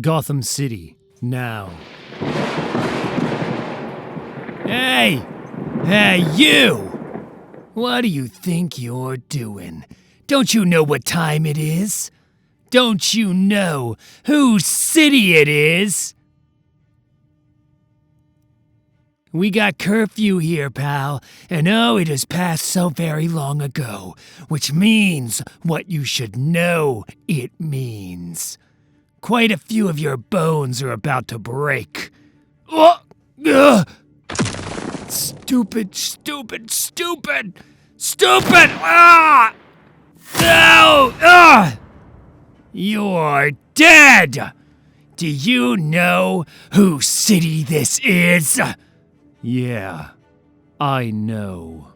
Gotham City, now. Hey! Hey, you! What do you think you're doing? Don't you know what time it is? Don't you know whose city it is? We got curfew here, pal, and oh, it has passed so very long ago, which means what you should know it means. Quite a few of your bones are about to break. Oh, ugh. Stupid! Ah! No! Ah! You're dead! Do you know whose city this is? Yeah, I know.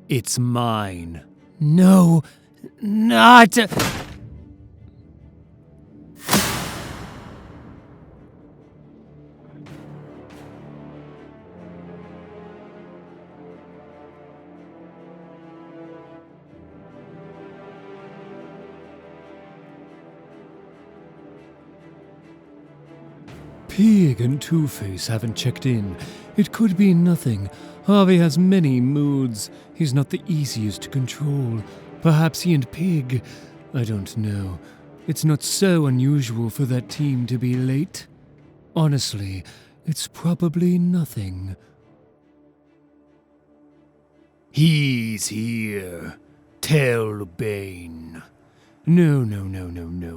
It's mine. No, not... Pig and Two-Face haven't checked in. It could be nothing. Harvey has many moods. He's not the easiest to control. Perhaps he and Pig... I don't know. It's not so unusual for that team to be late. Honestly, it's probably nothing. He's here. Tell Bane. No,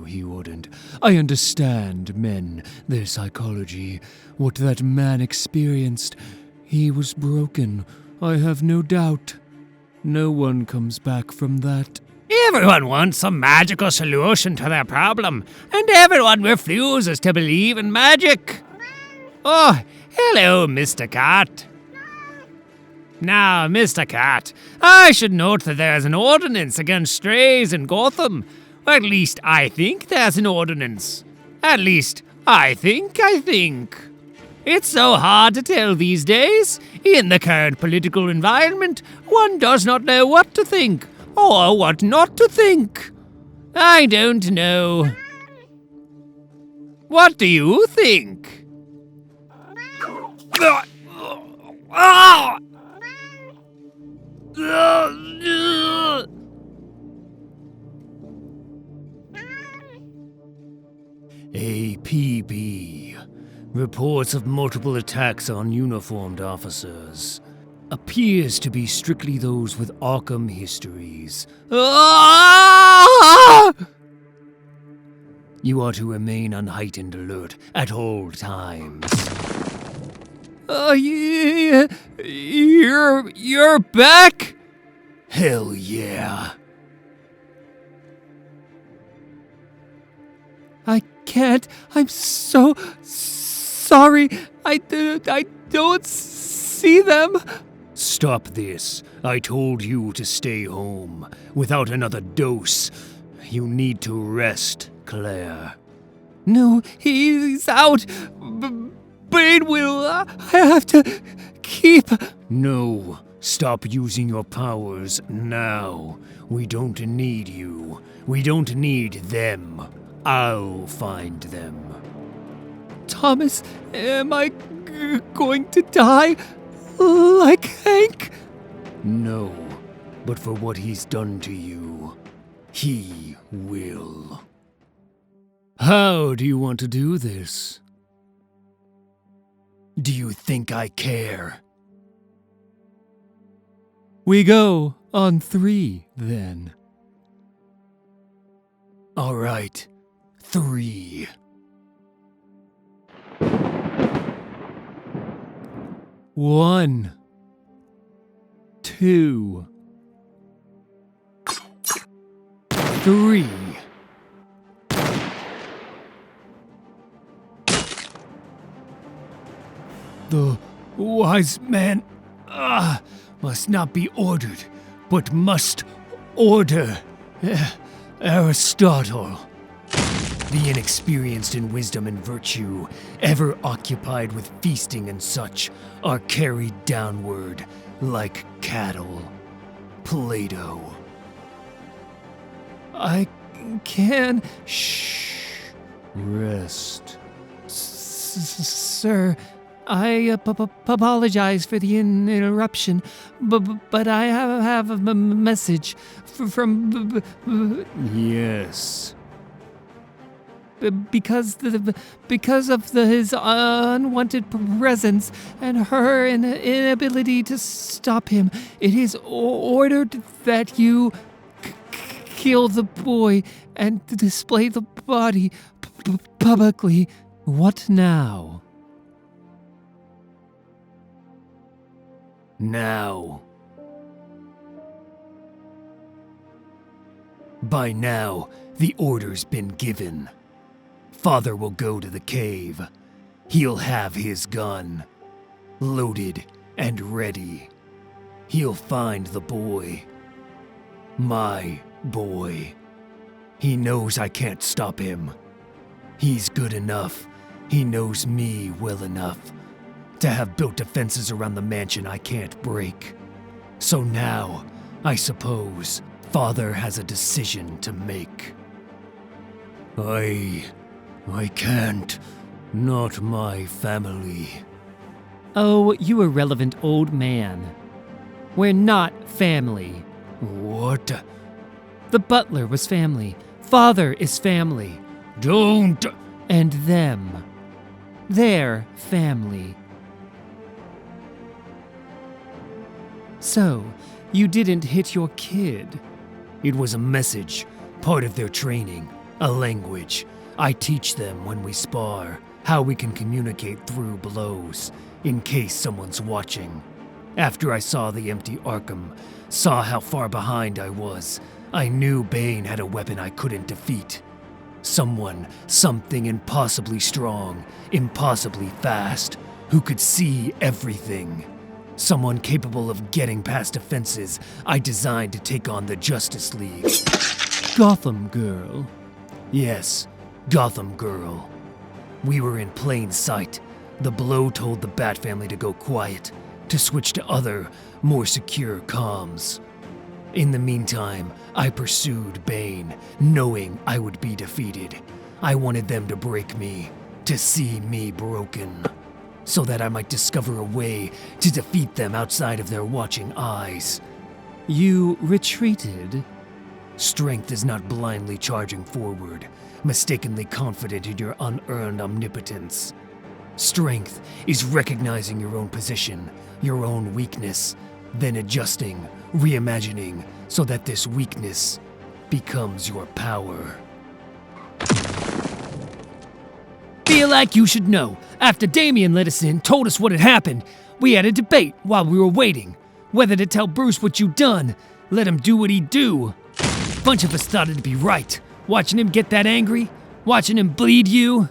he wouldn't. I understand men, their psychology. What that man experienced, he was broken. I have no doubt. No one comes back from that. Everyone wants some magical solution to their problem, and everyone refuses to believe in magic. Oh, hello, Mr. Cat. Now, Mr. Cat, I should note that there's an ordinance against strays in Gotham. Or at least I think there's an ordinance. At least, I think. It's so hard to tell these days. In the current political environment, one does not know what to think, or what not to think. I don't know. What do you think? APB. Reports of multiple attacks on uniformed officers. Appears to be strictly those with Arkham histories. You are to remain on heightened alert at all times. You're back? Hell yeah. I can't. I'm so sorry. I don't see them. Stop this. I told you to stay home. Without another dose. You need to rest, Claire. No, he's out. Bane will. I have to keep. No. Stop using your powers now. We don't need you. We don't need them. I'll find them. Thomas, am I going to die like Hank? No, but for what he's done to you, he will. How do you want to do this? Do you think I care? We go on 3, then. All right. 3. 1, 2, 3. The wise man must not be ordered, but must order. Aristotle. The inexperienced in wisdom and virtue, ever occupied with feasting and such, are carried downward like cattle. Plato. I can... Shh. Rest. Sir, I apologize for the interruption, but I have a message from... Yes. Because of his unwanted presence and her inability to stop him, it is ordered that you kill the boy and display the body publicly. What now? Now. By now, the order's been given. Father will go to the cave. He'll have his gun, loaded and ready. He'll find the boy. My boy. He knows I can't stop him. He's good enough. He knows me well enough to have built defenses around the mansion I can't break. So now, I suppose, Father has a decision to make. I can't. Not my family. Oh, you irrelevant old man. We're not family. What? The butler was family. Father is family. Don't! And them. They're family. So, you didn't hit your kid. It was a message, part of their training, a language. I teach them when we spar, how we can communicate through blows, in case someone's watching. After I saw the empty Arkham, saw how far behind I was, I knew Bane had a weapon I couldn't defeat. Something impossibly strong, impossibly fast, who could see everything. Someone capable of getting past defenses I designed to take on the Justice League. Gotham Girl. Yes, Gotham Girl. We were in plain sight. The blow told the Bat family to go quiet, to switch to other, more secure comms. In the meantime, I pursued Bane, knowing I would be defeated. I wanted them to break me, to see me broken, so that I might discover a way to defeat them outside of their watching eyes. You retreated? Strength is not blindly charging forward, mistakenly confident in your unearned omnipotence. Strength is recognizing your own position, your own weakness, then adjusting, reimagining, so that this weakness becomes your power. Feel like you should know. After Damian let us in, told us what had happened, we had a debate while we were waiting. Whether to tell Bruce what you'd done, let him do what he'd do. A bunch of us thought it'd be right, watching him get that angry, watching him bleed you.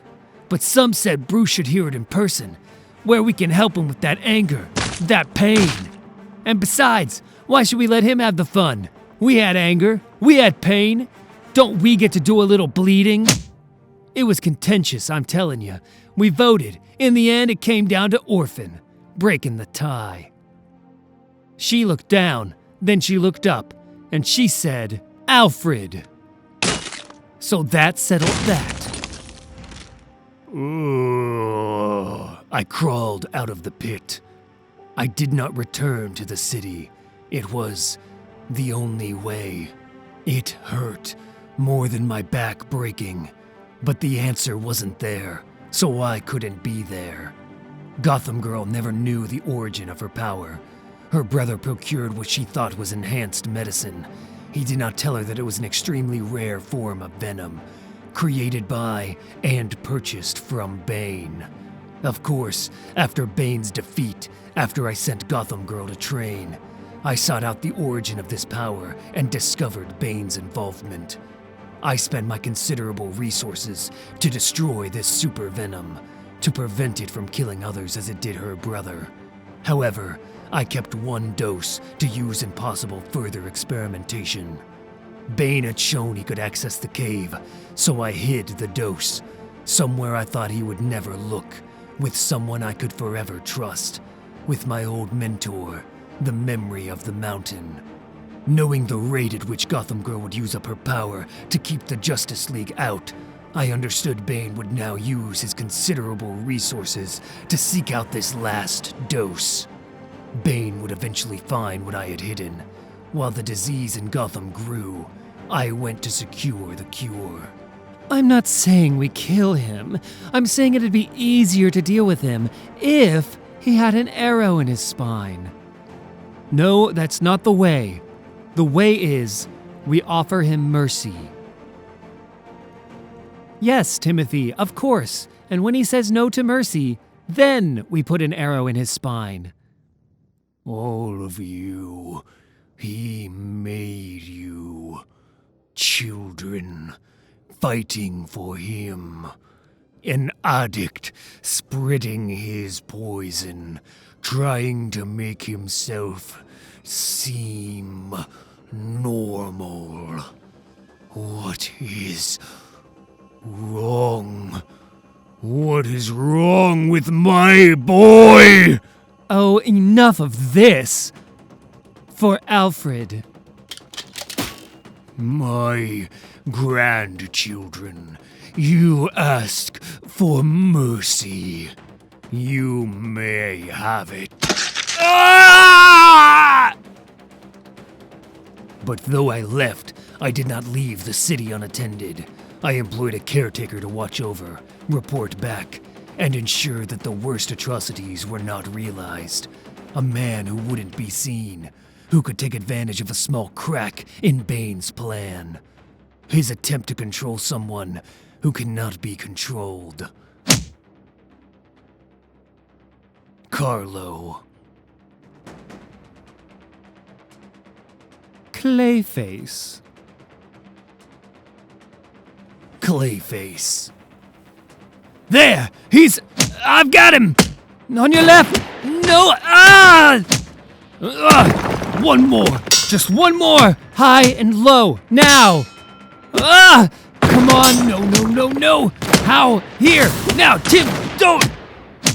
But some said Bruce should hear it in person, where we can help him with that anger, that pain. And besides, why should we let him have the fun? We had anger, we had pain. Don't we get to do a little bleeding? It was contentious, I'm telling you. We voted. In the end, it came down to Orphan, breaking the tie. She looked down, then she looked up, and she said, Alfred. So that settled that. I crawled out of the pit. I did not return to the city. It was the only way. It hurt more than my back breaking, but the answer wasn't there, so I couldn't be there. Gotham Girl never knew the origin of her power. Her brother procured what she thought was enhanced medicine. He did not tell her that it was an extremely rare form of venom, created by and purchased from Bane. Of course, after Bane's defeat, after I sent Gotham Girl to train, I sought out the origin of this power and discovered Bane's involvement. I spent my considerable resources to destroy this super venom, to prevent it from killing others as it did her brother. However, I kept one dose to use in possible further experimentation. Bane had shown he could access the cave, so I hid the dose, somewhere I thought he would never look, with someone I could forever trust, with my old mentor, the memory of the mountain. Knowing the rate at which Gotham Girl would use up her power to keep the Justice League out, I understood Bane would now use his considerable resources to seek out this last dose. Bane would eventually find what I had hidden. While the disease in Gotham grew, I went to secure the cure. I'm not saying we kill him. I'm saying it'd be easier to deal with him if he had an arrow in his spine. No, that's not the way. The way is, we offer him mercy. Yes, Timothy, of course. And when he says no to mercy, then we put an arrow in his spine. All of you, he made you. Children, fighting for him. An addict, spreading his poison, trying to make himself seem normal. What is wrong? What is wrong with my boy? Oh, enough of this! For Alfred. My grandchildren, you ask for mercy. You may have it. Ah! But though I left, I did not leave the city unattended. I employed a caretaker to watch over, report back, and ensure that the worst atrocities were not realized. A man who wouldn't be seen, who could take advantage of a small crack in Bane's plan. His attempt to control someone who cannot be controlled. Carlo. Clayface. Clayface. There! I've got him! On your left! No! Ah! One more! Just one more! High and low! Now! Ah! Come on! No! How? Here! Now! Tim! Don't!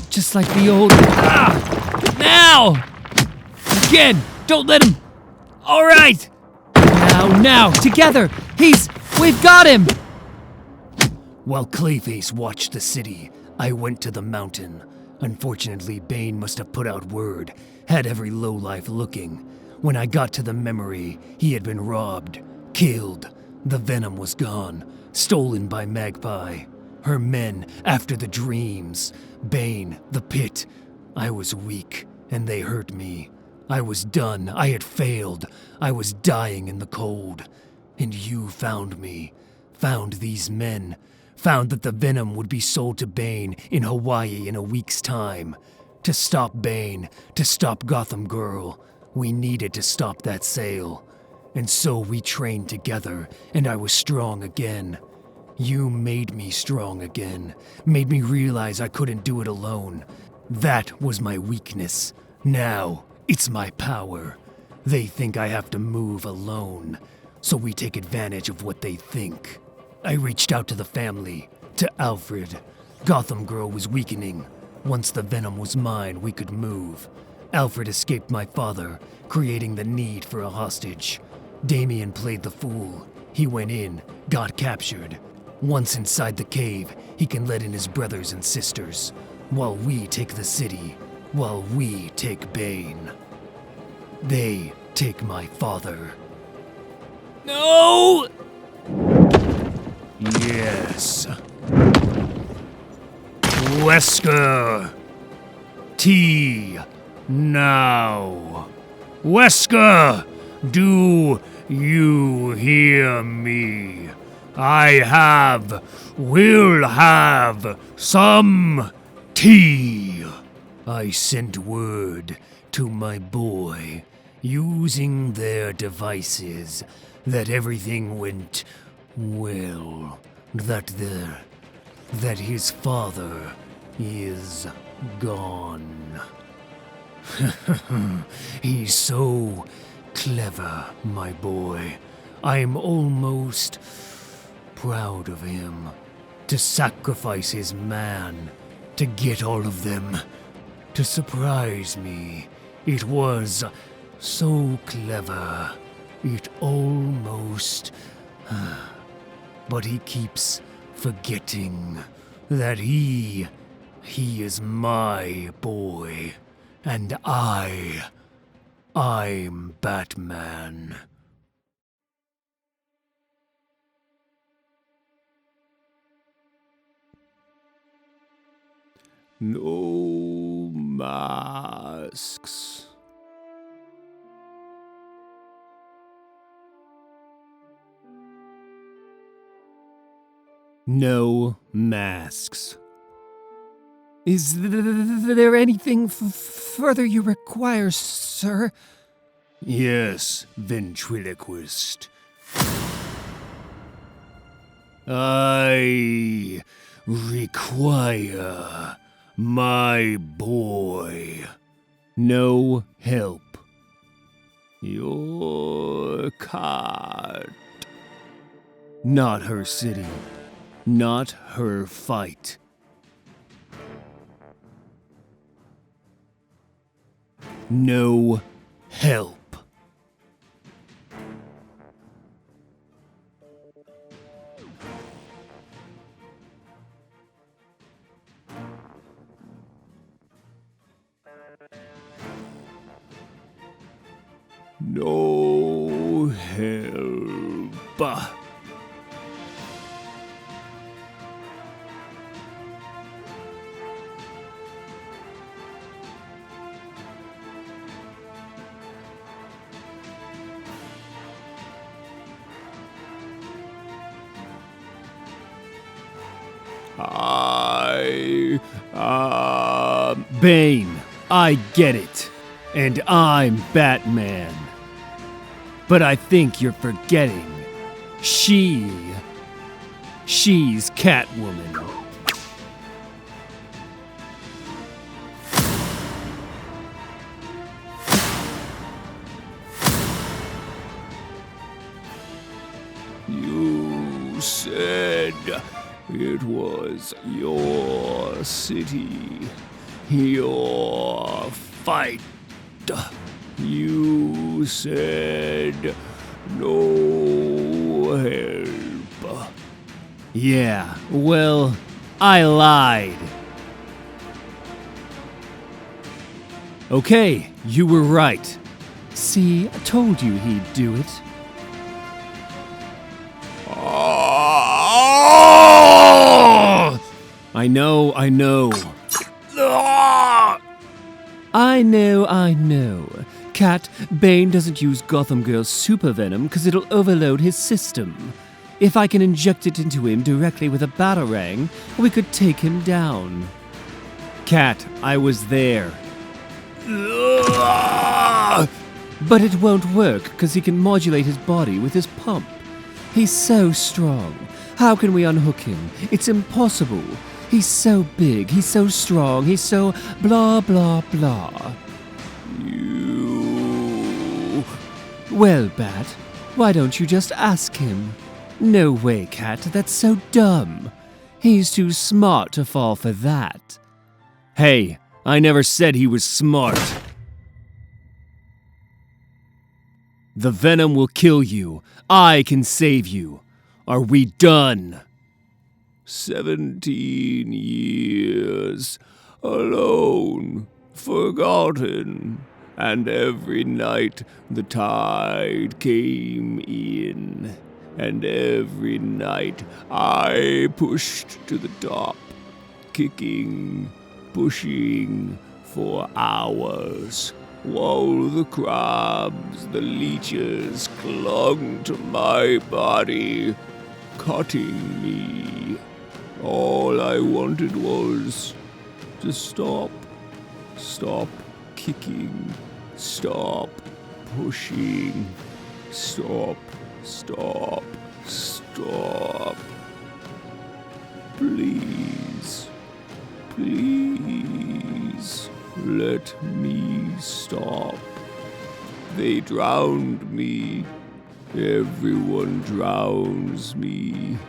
Just like the old... Ah! Now! Again! Don't let him... Alright! Now! Together! We've got him! While Clayface watched the city, I went to the mountain. Unfortunately, Bane must have put out word, had every lowlife looking. When I got to the memory, he had been robbed, killed. The venom was gone, stolen by Magpie. Her men, after the dreams. Bane, the pit. I was weak, and they hurt me. I was done. I had failed. I was dying in the cold. And you found me. Found these men. Found that the venom would be sold to Bane in Hawaii in a week's time. To stop Bane, to stop Gotham Girl, we needed to stop that sale. And so we trained together, and I was strong again. You made me strong again, made me realize I couldn't do it alone. That was my weakness. Now, it's my power. They think I have to move alone, so we take advantage of what they think. I reached out to the family, to Alfred. Gotham Girl was weakening. Once the venom was mine, we could move. Alfred escaped my father, creating the need for a hostage. Damien played the fool. He went in, got captured. Once inside the cave, he can let in his brothers and sisters, while we take the city, while we take Bane. They take my father. No! Yes. Wesker. T. Now. Wesker, do you hear me? Will have some tea. I sent word to my boy, using their devices, that everything went well, that his father is gone. He's so clever, my boy. I'm almost proud of him. To sacrifice his man, to get all of them, to surprise me. It was so clever. It almost... But he keeps forgetting that he is my boy. And I'm Batman. No masks. No masks. Is there anything further you require, sir? Yes, ventriloquist. I require my boy. No help. Your cat. Not her city. Not her fight. No help. No help. Bane, I get it. And I'm Batman. But I think you're forgetting. She's Catwoman. You said it was your city, your fight. You said no help. Yeah, well, I lied. Okay, you were right. See, I told you he'd do it. I know. I know. Cat, Bane doesn't use Gotham Girl's super venom because it'll overload his system. If I can inject it into him directly with a batarang, we could take him down. Cat, I was there. But it won't work because he can modulate his body with his pump. He's so strong. How can we unhook him? It's impossible. He's so big, he's so strong, he's so blah blah blah. You... Well, Bat, why don't you just ask him? No way, Cat, that's so dumb. He's too smart to fall for that. Hey, I never said he was smart. The venom will kill you. I can save you. Are we done? 17 years, alone, forgotten, and every night the tide came in, and every night I pushed to the top, kicking, pushing for hours, while the crabs, the leeches clung to my body, cutting me. All I wanted was to stop kicking, stop pushing, stop. Please, let me stop. They drowned me. Everyone drowns me.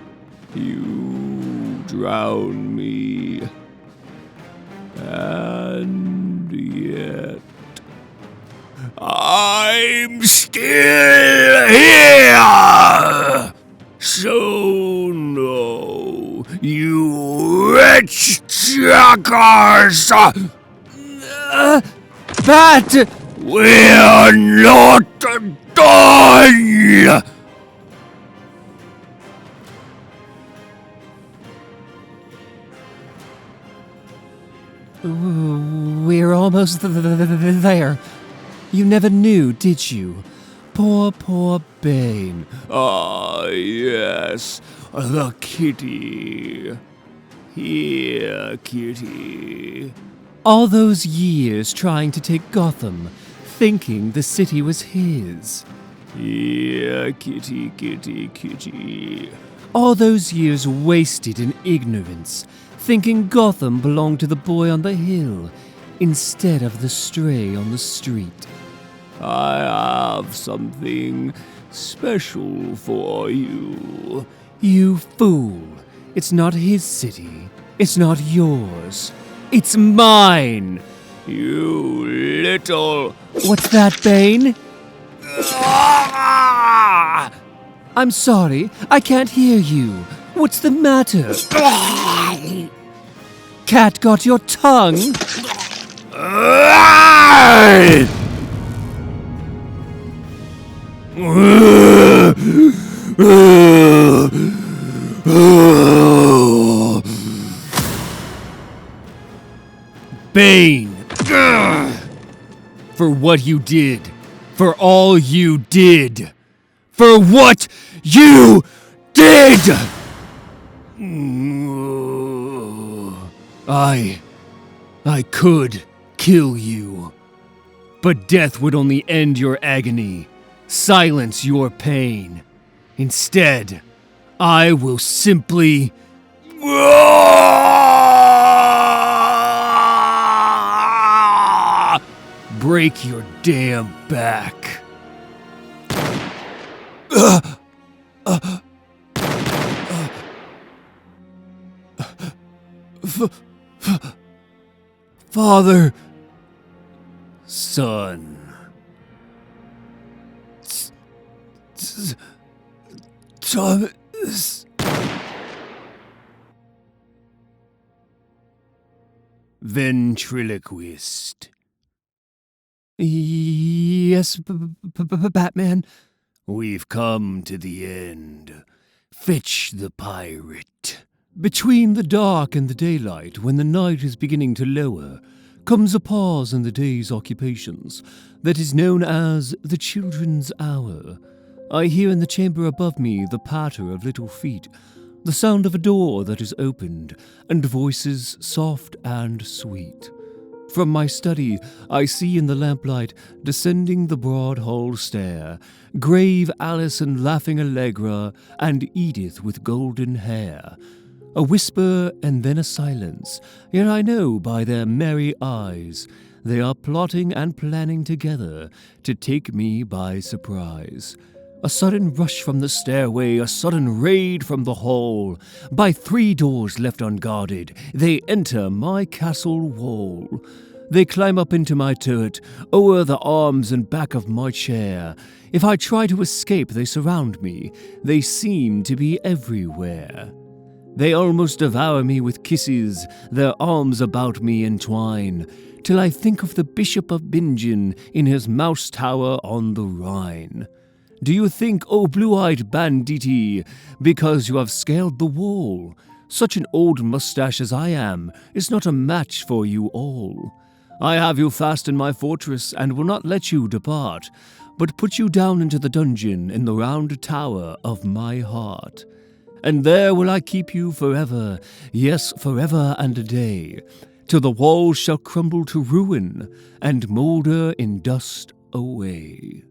You drown me. And yet, I'm still witch jackers! Bat! We're not done! We're almost there. You never knew, did you? Poor Bane. Ah, yes, the kitty. Here, kitty. All those years trying to take Gotham, thinking the city was his. Here, kitty, kitty, kitty. All those years wasted in ignorance, thinking Gotham belonged to the boy on the hill, instead of the stray on the street. I have something special for you. You fool. It's not his city. It's not yours. It's mine. You little... What's that, Bane? I'm sorry. I can't hear you. What's the matter? Cat got your tongue? Bane! For what you did. For all you did. For what you did! I could kill you. But death would only end your agony, silence your pain. Instead, I will simply... break your damn back. Father. Son. Thomas. Ventriloquist. Yes, Batman. We've come to the end. Fetch the pirate. Between the dark and the daylight, when the night is beginning to lower, comes a pause in the day's occupations that is known as the children's hour. I hear in the chamber above me the patter of little feet, the sound of a door that is opened, and voices soft and sweet. From my study, I see in the lamplight, descending the broad hall stair, grave Alice and laughing Allegra, and Edith with golden hair. A whisper and then a silence, yet I know by their merry eyes they are plotting and planning together to take me by surprise. A sudden rush from the stairway, a sudden raid from the hall. By 3 doors left unguarded, they enter my castle wall. They climb up into my turret, o'er the arms and back of my chair. If I try to escape, they surround me. They seem to be everywhere. They almost devour me with kisses, their arms about me entwine, till I think of the Bishop of Bingen in his mouse tower on the Rhine. Do you think, O blue-eyed banditti, because you have scaled the wall, such an old mustache as I am is not a match for you all? I have you fast in my fortress, and will not let you depart, but put you down into the dungeon in the round tower of my heart. And there will I keep you forever, yes, forever and a day, till the walls shall crumble to ruin, and moulder in dust away.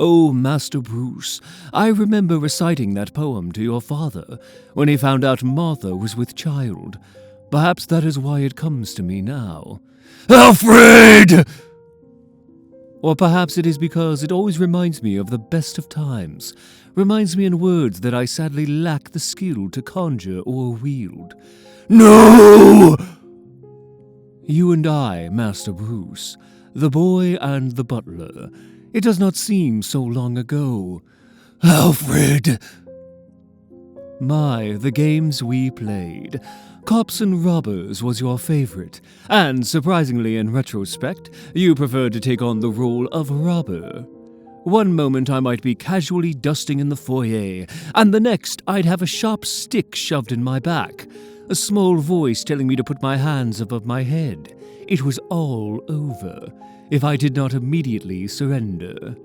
Oh, Master Bruce, I remember reciting that poem to your father when he found out Martha was with child. Perhaps that is why it comes to me now. Alfred! Or perhaps it is because it always reminds me of the best of times, reminds me in words that I sadly lack the skill to conjure or wield. No! You and I, Master Bruce, the boy and the butler, it does not seem so long ago. Alfred! My, the games we played. Cops and robbers was your favorite, and surprisingly in retrospect, you preferred to take on the role of robber. One moment I might be casually dusting in the foyer, and the next I'd have a sharp stick shoved in my back, a small voice telling me to put my hands above my head. It was all over, if I did not immediately surrender.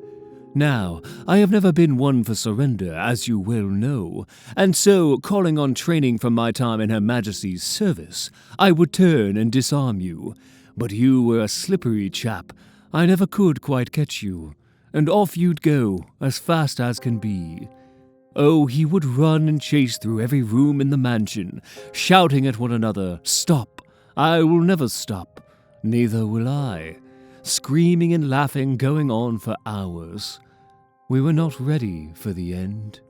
Now, I have never been one for surrender, as you well know, and so, calling on training from my time in Her Majesty's service, I would turn and disarm you. But you were a slippery chap. I never could quite catch you, and off you'd go, as fast as can be. Oh, he would run and chase through every room in the mansion, shouting at one another, "Stop! I will never stop. Neither will I." Screaming and laughing going on for hours. We were not ready for the end.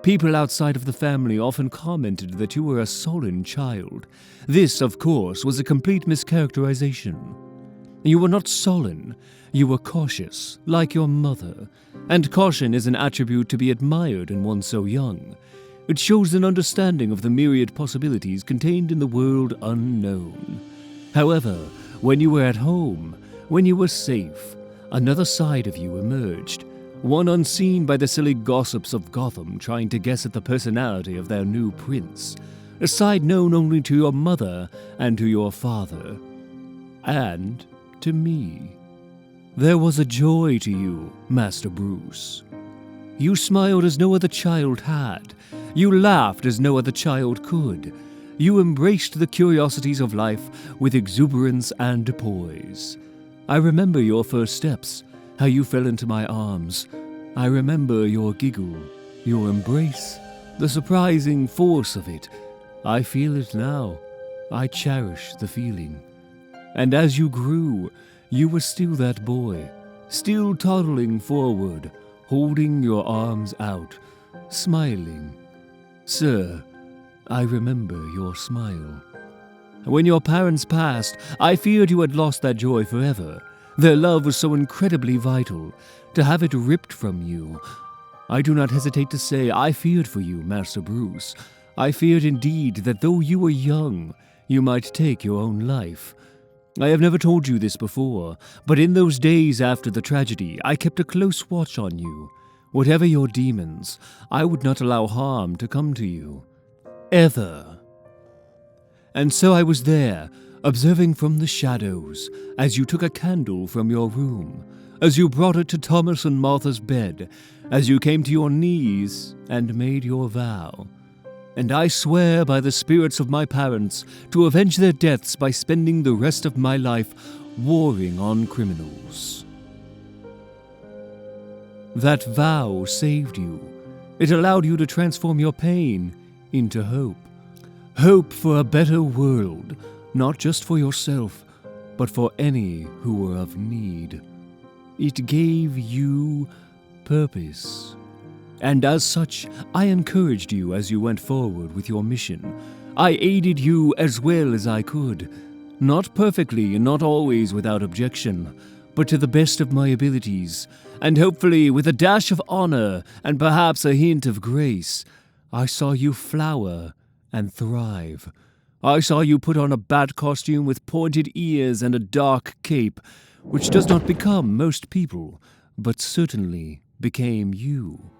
People outside of the family often commented that you were a sullen child. This, of course, was a complete mischaracterization. You were not sullen, you were cautious, like your mother, and caution is an attribute to be admired in one so young. It shows an understanding of the myriad possibilities contained in the world unknown. However, when you were at home, when you were safe, another side of you emerged, one unseen by the silly gossips of Gotham trying to guess at the personality of their new prince, a side known only to your mother and to your father, and to me. There was a joy to you, Master Bruce. You smiled as no other child had. You laughed as no other child could. You embraced the curiosities of life with exuberance and poise. I remember your first steps, how you fell into my arms. I remember your giggle, your embrace, the surprising force of it. I feel it now. I cherish the feeling. And as you grew, you were still that boy, still toddling forward, holding your arms out, smiling. Sir, I remember your smile. When your parents passed, I feared you had lost that joy forever. Their love was so incredibly vital. To have it ripped from you, I do not hesitate to say I feared for you, Master Bruce. I feared indeed that though you were young, you might take your own life. I have never told you this before, but in those days after the tragedy, I kept a close watch on you. Whatever your demons, I would not allow harm to come to you. Ever. And so I was there, observing from the shadows, as you took a candle from your room, as you brought it to Thomas and Martha's bed, as you came to your knees and made your vow. And I swear by the spirits of my parents to avenge their deaths by spending the rest of my life warring on criminals. That vow saved you. It allowed you to transform your pain into hope. Hope for a better world, not just for yourself, but for any who were of need. It gave you purpose. And as such, I encouraged you as you went forward with your mission. I aided you as well as I could. Not perfectly and not always without objection, but to the best of my abilities, and hopefully with a dash of honor and perhaps a hint of grace. I saw you flower and thrive. I saw you put on a bat costume with pointed ears and a dark cape, which does not become most people, but certainly became you.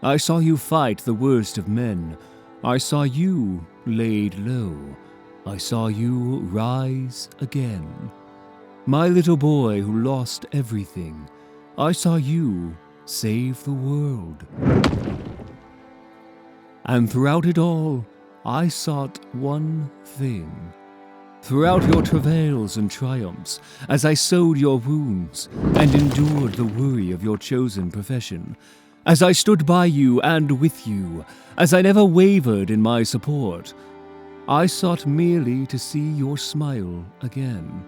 I saw you fight the worst of men. I saw you laid low. I saw you rise again. My little boy who lost everything. I saw you save the world. And throughout it all, I sought one thing. Throughout your travails and triumphs, as I sewed your wounds and endured the worry of your chosen profession, as I stood by you and with you, as I never wavered in my support, I sought merely to see your smile again.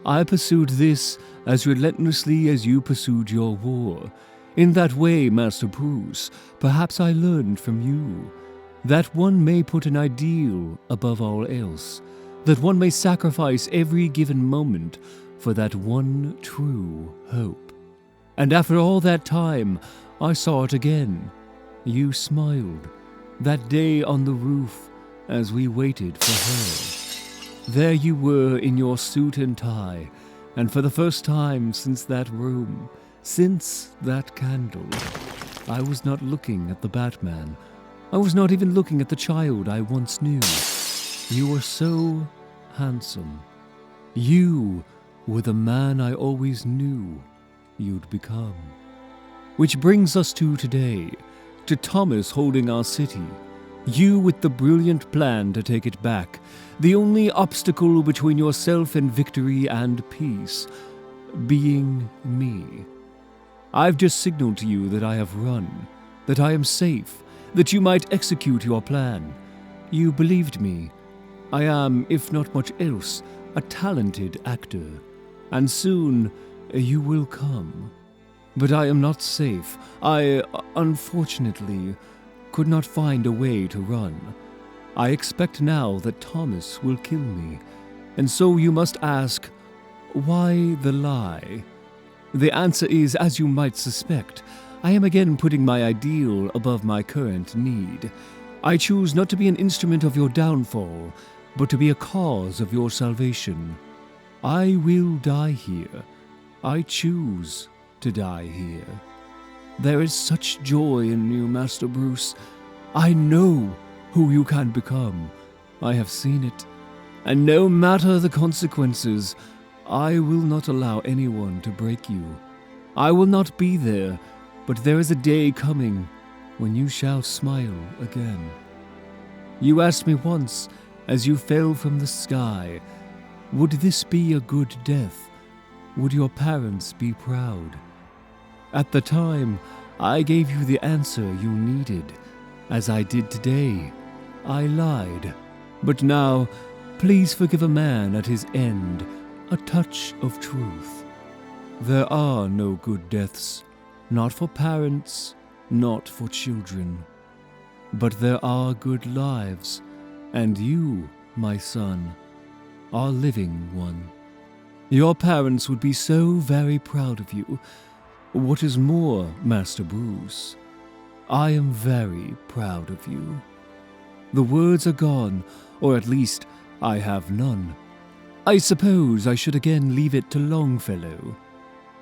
I pursued this as relentlessly as you pursued your war. In that way, Master Bruce, perhaps I learned from you that one may put an ideal above all else, that one may sacrifice every given moment for that one true hope. And after all that time, I saw it again. You smiled. That day on the roof as we waited for her. There you were in your suit and tie, and for the first time since that room, since that candle, I was not looking at the Batman. I was not even looking at the child I once knew. You were so handsome. You were the man I always knew you'd become. Which brings us to today, to Thomas holding our city. You with the brilliant plan to take it back, the only obstacle between yourself and victory and peace, being me. I've just signaled to you that I have run, that I am safe, that you might execute your plan. You believed me. I am, if not much else, a talented actor, and soon you will come. But I am not safe. I, unfortunately, could not find a way to run. I expect now that Thomas will kill me, and so you must ask, why the lie? The answer is, as you might suspect, I am again putting my ideal above my current need. I choose not to be an instrument of your downfall, but to be a cause of your salvation. I will die here. I choose to die here. There is such joy in you, Master Bruce. I know who you can become. I have seen it. And no matter the consequences, I will not allow anyone to break you. I will not be there, but there is a day coming when you shall smile again. You asked me once, as you fell from the sky, would this be a good death? Would your parents be proud? At the time, I gave you the answer you needed. As I did today, I lied. But now, please forgive a man at his end a touch of truth. There are no good deaths, not for parents, not for children. But there are good lives, and you, my son, are living one. Your parents would be so very proud of you. What is more, Master Bruce, I am very proud of you. The words are gone, or at least I have none. I suppose I should again leave it to Longfellow.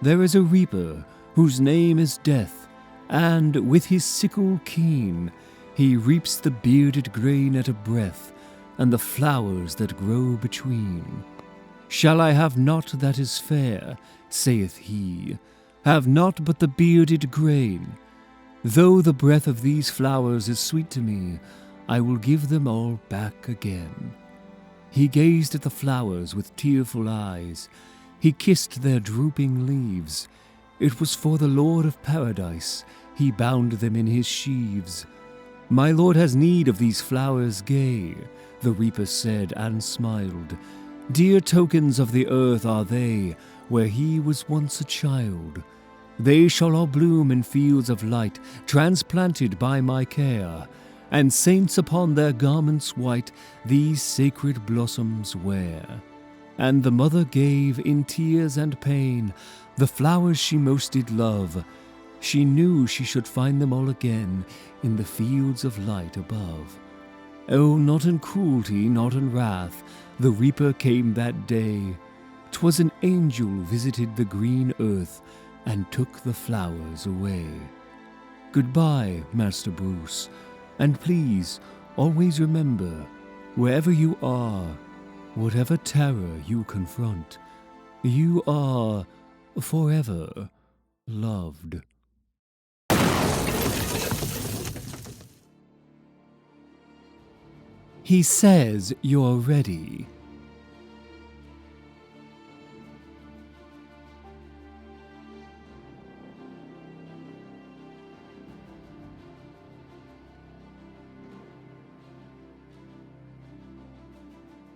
There is a reaper whose name is Death, and with his sickle keen he reaps the bearded grain at a breath, and the flowers that grow between. Shall I have naught that is fair, saith he, have naught but the bearded grain? Though the breath of these flowers is sweet to me, I will give them all back again. He gazed at the flowers with tearful eyes. He kissed their drooping leaves. It was for the Lord of Paradise he bound them in his sheaves. My lord has need of these flowers gay, the reaper said and smiled. Dear tokens of the earth are they, where he was once a child. They shall all bloom in fields of light, transplanted by my care, and saints upon their garments white these sacred blossoms wear. And the mother gave, in tears and pain, the flowers she most did love. She knew she should find them all again in the fields of light above. Oh, not in cruelty, not in wrath, the reaper came that day. 'Twas an angel visited the green earth and took the flowers away. Goodbye, Master Bruce, and please always remember, wherever you are, whatever terror you confront, you are forever loved. He says you're ready.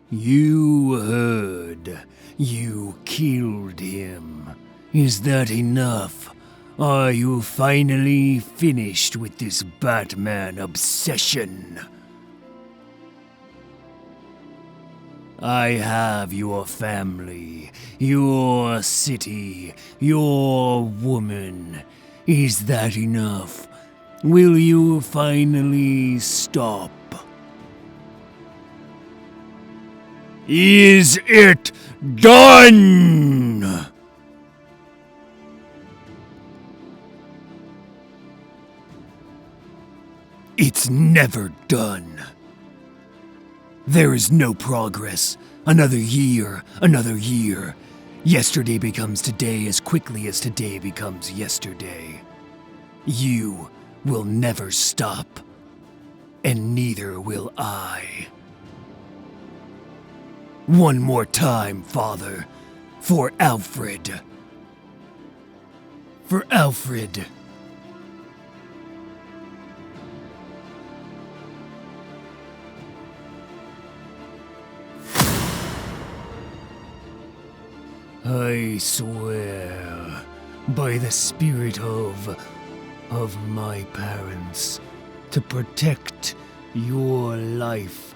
You heard. You killed him. Is that enough? Are you finally finished with this Batman obsession? I have your family, your city, your woman. Is that enough? Will you finally stop? Is it done? It's never done. There is no progress. Another year, another year. Yesterday becomes today as quickly as today becomes yesterday. You will never stop, and neither will I. One more time, Father, for Alfred. For Alfred. I swear, by the spirit of my parents, to protect your life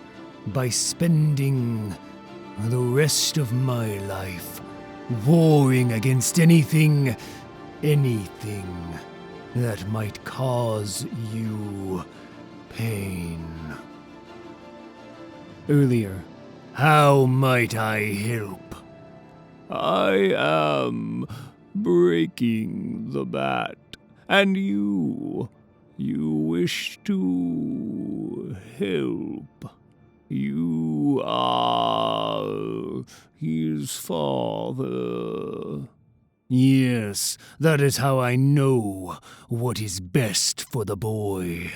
by spending the rest of my life warring against anything that might cause you pain. Earlier. How might I help? I am breaking the bat, and you wish to help. You are his father. Yes, that is how I know what is best for the boy.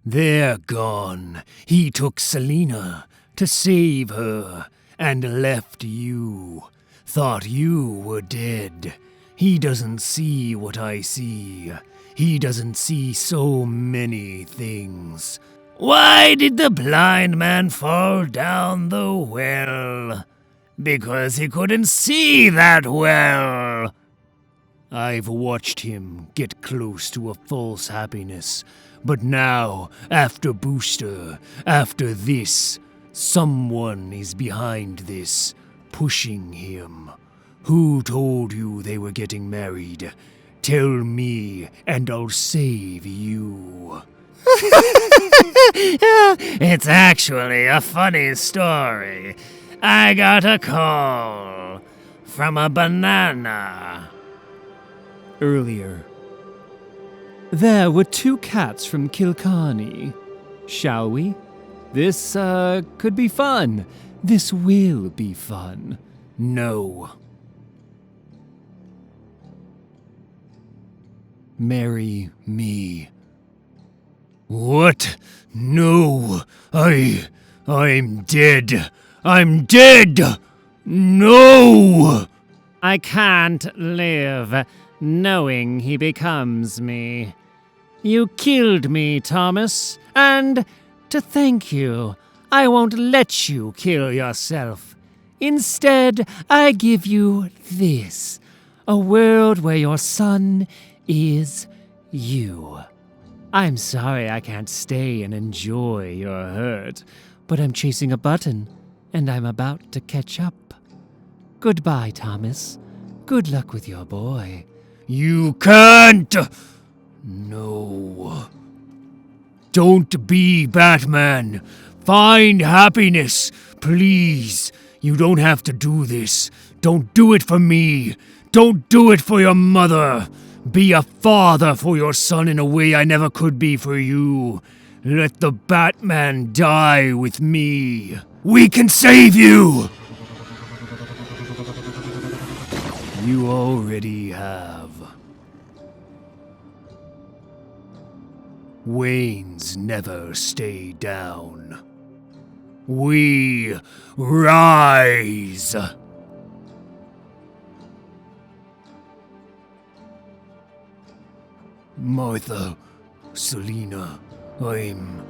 They're gone. He took Selina to save her and left you. Thought you were dead. He doesn't see what I see. He doesn't see so many things. Why did the blind man fall down the well? Because he couldn't see that well. I've watched him get close to a false happiness, but now, after Booster, after this, someone is behind this, pushing him. Who told you they were getting married? Tell me, and I'll save you. It's actually a funny story. I got a call from a banana. Earlier. There were 2 cats from Kilcarny. Shall we? This, could be fun. This will be fun. No. Marry me. What? No. I'm dead. I'm dead! No! I can't live knowing he becomes me. You killed me, Thomas, and to thank you, I won't let you kill yourself. Instead, I give you this, a world where your son is you. I'm sorry I can't stay and enjoy your hurt, but I'm chasing a button, and I'm about to catch up. Goodbye, Thomas. Good luck with your boy. You can't! No. Don't be Batman. Find happiness, please. You don't have to do this. Don't do it for me. Don't do it for your mother. Be a father for your son in a way I never could be for you. Let the Batman die with me. We can save you! You already have. Waynes never stay down. We rise! Martha, Selina, I'm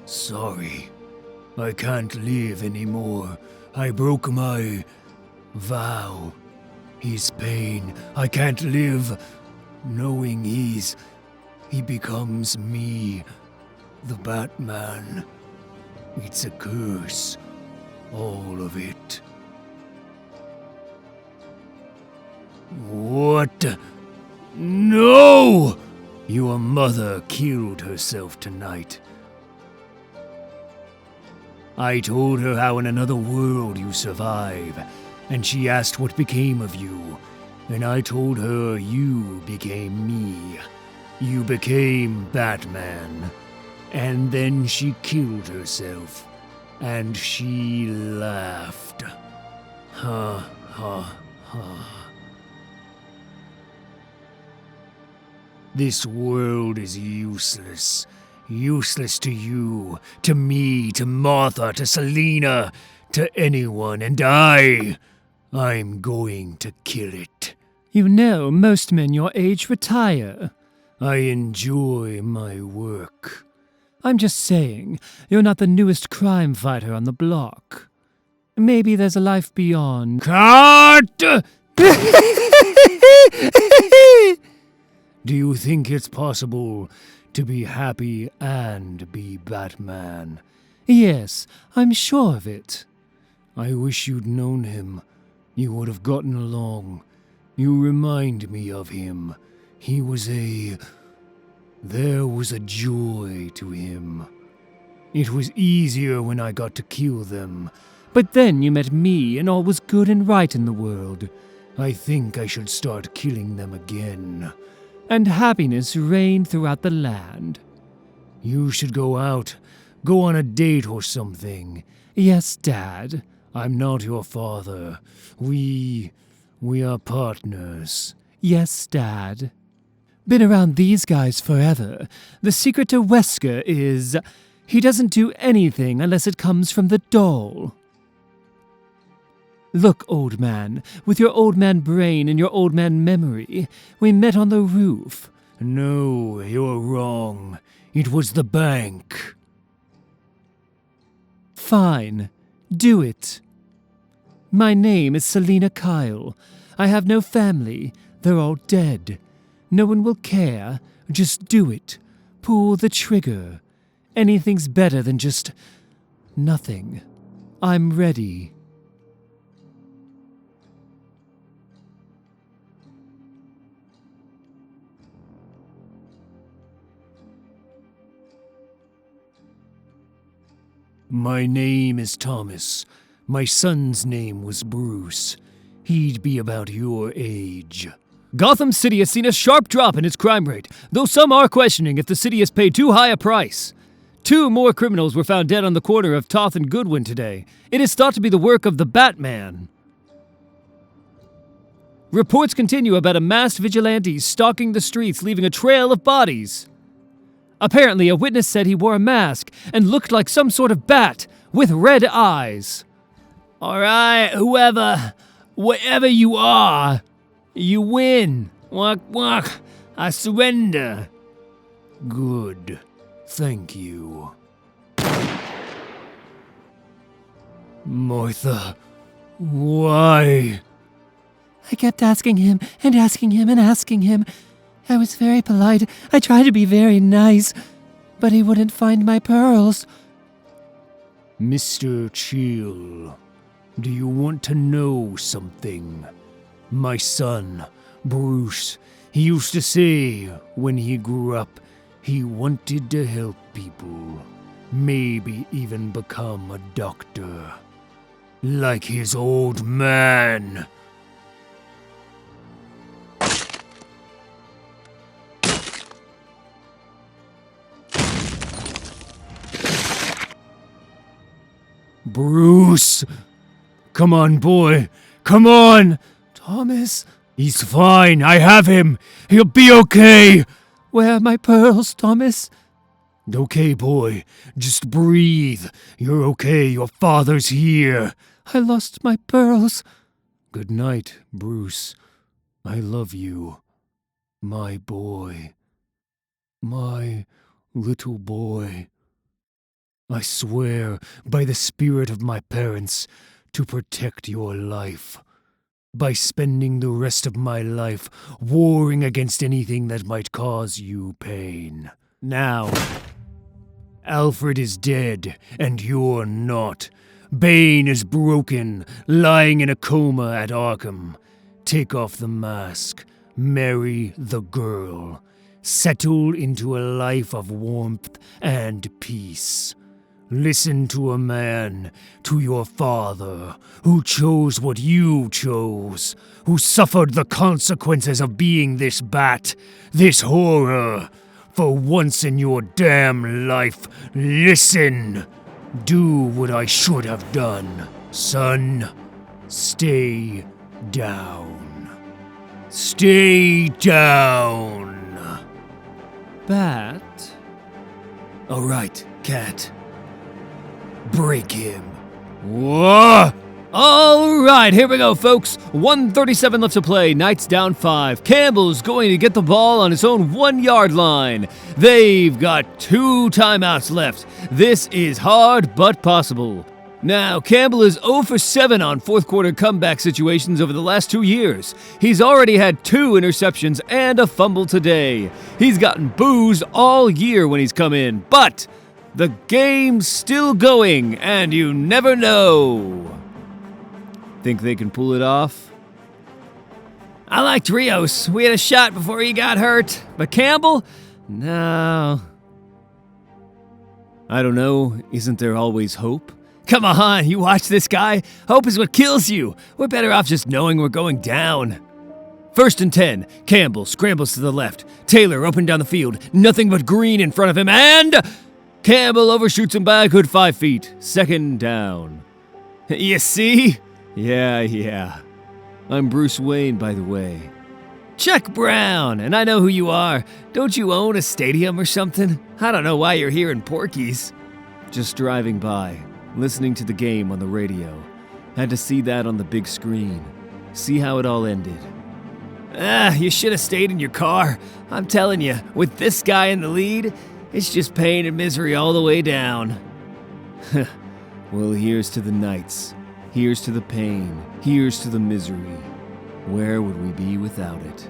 sorry. I can't live anymore. I broke my vow. His pain. I can't live knowing he becomes me, the Batman. It's a curse. All of it. What? No! Your mother killed herself tonight. I told her how in another world you survive, and she asked what became of you, and I told her you became me. You became Batman. And then she killed herself, and she laughed. Ha ha ha. This world is useless. Useless to you, to me, to Martha, to Selina, to anyone, and I'm going to kill it. You know, most men your age retire. I enjoy my work. I'm just saying, you're not the newest crime fighter on the block. Maybe there's a life beyond. Cut! Do you think it's possible to be happy and be Batman? Yes, I'm sure of it. I wish you'd known him. You would have gotten along. You remind me of him. There was a joy to him. It was easier when I got to kill them. But then you met me and all was good and right in the world. I think I should start killing them again. And happiness reigned throughout the land. You should go out. Go on a date or something. Yes, Dad. I'm not your father. We are partners. Yes, Dad. Been around these guys forever. The secret to Wesker is he doesn't do anything unless it comes from the doll. Look, old man, with your old man brain and your old man memory, we met on the roof. No, you're wrong. It was the bank. Fine. Do it. My name is Selina Kyle. I have no family. They're all dead. No one will care. Just do it. Pull the trigger. Anything's better than just nothing. I'm ready. My name is Thomas. My son's name was Bruce. He'd be about your age. Gotham City has seen a sharp drop in its crime rate, though some are questioning if the city has paid too high a price. 2 more criminals were found dead on the corner of Toth and Goodwin today. It is thought to be the work of the Batman. Reports continue about a masked vigilante stalking the streets, leaving a trail of bodies. Apparently, a witness said he wore a mask and looked like some sort of bat with red eyes. All right, whatever you are, you win. Walk. I surrender. Good. Thank you. Martha, why? I kept asking him and asking him and asking him. I was very polite. I tried to be very nice, but he wouldn't find my pearls. Mr. Chill, do you want to know something? My son, Bruce, he used to say when he grew up, he wanted to help people. Maybe even become a doctor. Like his old man. Bruce! Come on, boy! Come on! Thomas? He's fine, I have him! He'll be okay! Where are my pearls, Thomas? Okay, boy. Just breathe. You're okay, your father's here. I lost my pearls. Good night, Bruce. I love you. My boy. My little boy. I swear, by the spirit of my parents, to protect your life. By spending the rest of my life warring against anything that might cause you pain. Now, Alfred is dead, and you're not. Bane is broken, lying in a coma at Arkham. Take off the mask. marry the girl, settle into a life of warmth and peace. Listen to a man, to your father, who chose what you chose, who suffered the consequences of being this bat, this horror. For once in your damn life, listen. Do what I should have done, son. Stay down. Stay down. Bat? All right, cat. Break him. Whoa! All right, here we go, folks. 1:37 left to play. Knights down 5. Campbell's going to get the ball on his own 1-yard line. They've got 2 timeouts left. This is hard but possible. Now, Campbell is 0 for 7 on fourth quarter comeback situations over the last 2 years. He's already had 2 interceptions and a fumble today. He's gotten boos all year when he's come in, but the game's still going, and you never know. Think they can pull it off? I liked Rios. We had a shot before he got hurt. But Campbell? No. I don't know. Isn't there always hope? Come on, you watch this guy. Hope is what kills you. We're better off just knowing we're going down. 1st and 10. Campbell scrambles to the left. Taylor open down the field. Nothing but green in front of him, and Campbell overshoots him by a good 5 feet. 2nd down. You see? Yeah. I'm Bruce Wayne, by the way. Chuck Brown, and I know who you are. Don't you own a stadium or something? I don't know why you're here in Porky's. Just driving by, listening to the game on the radio. Had to see that on the big screen. See how it all ended. You should have stayed in your car. I'm telling you, with this guy in the lead, it's just pain and misery all the way down. Well, here's to the Knights. Here's to the pain. Here's to the misery. Where would we be without it?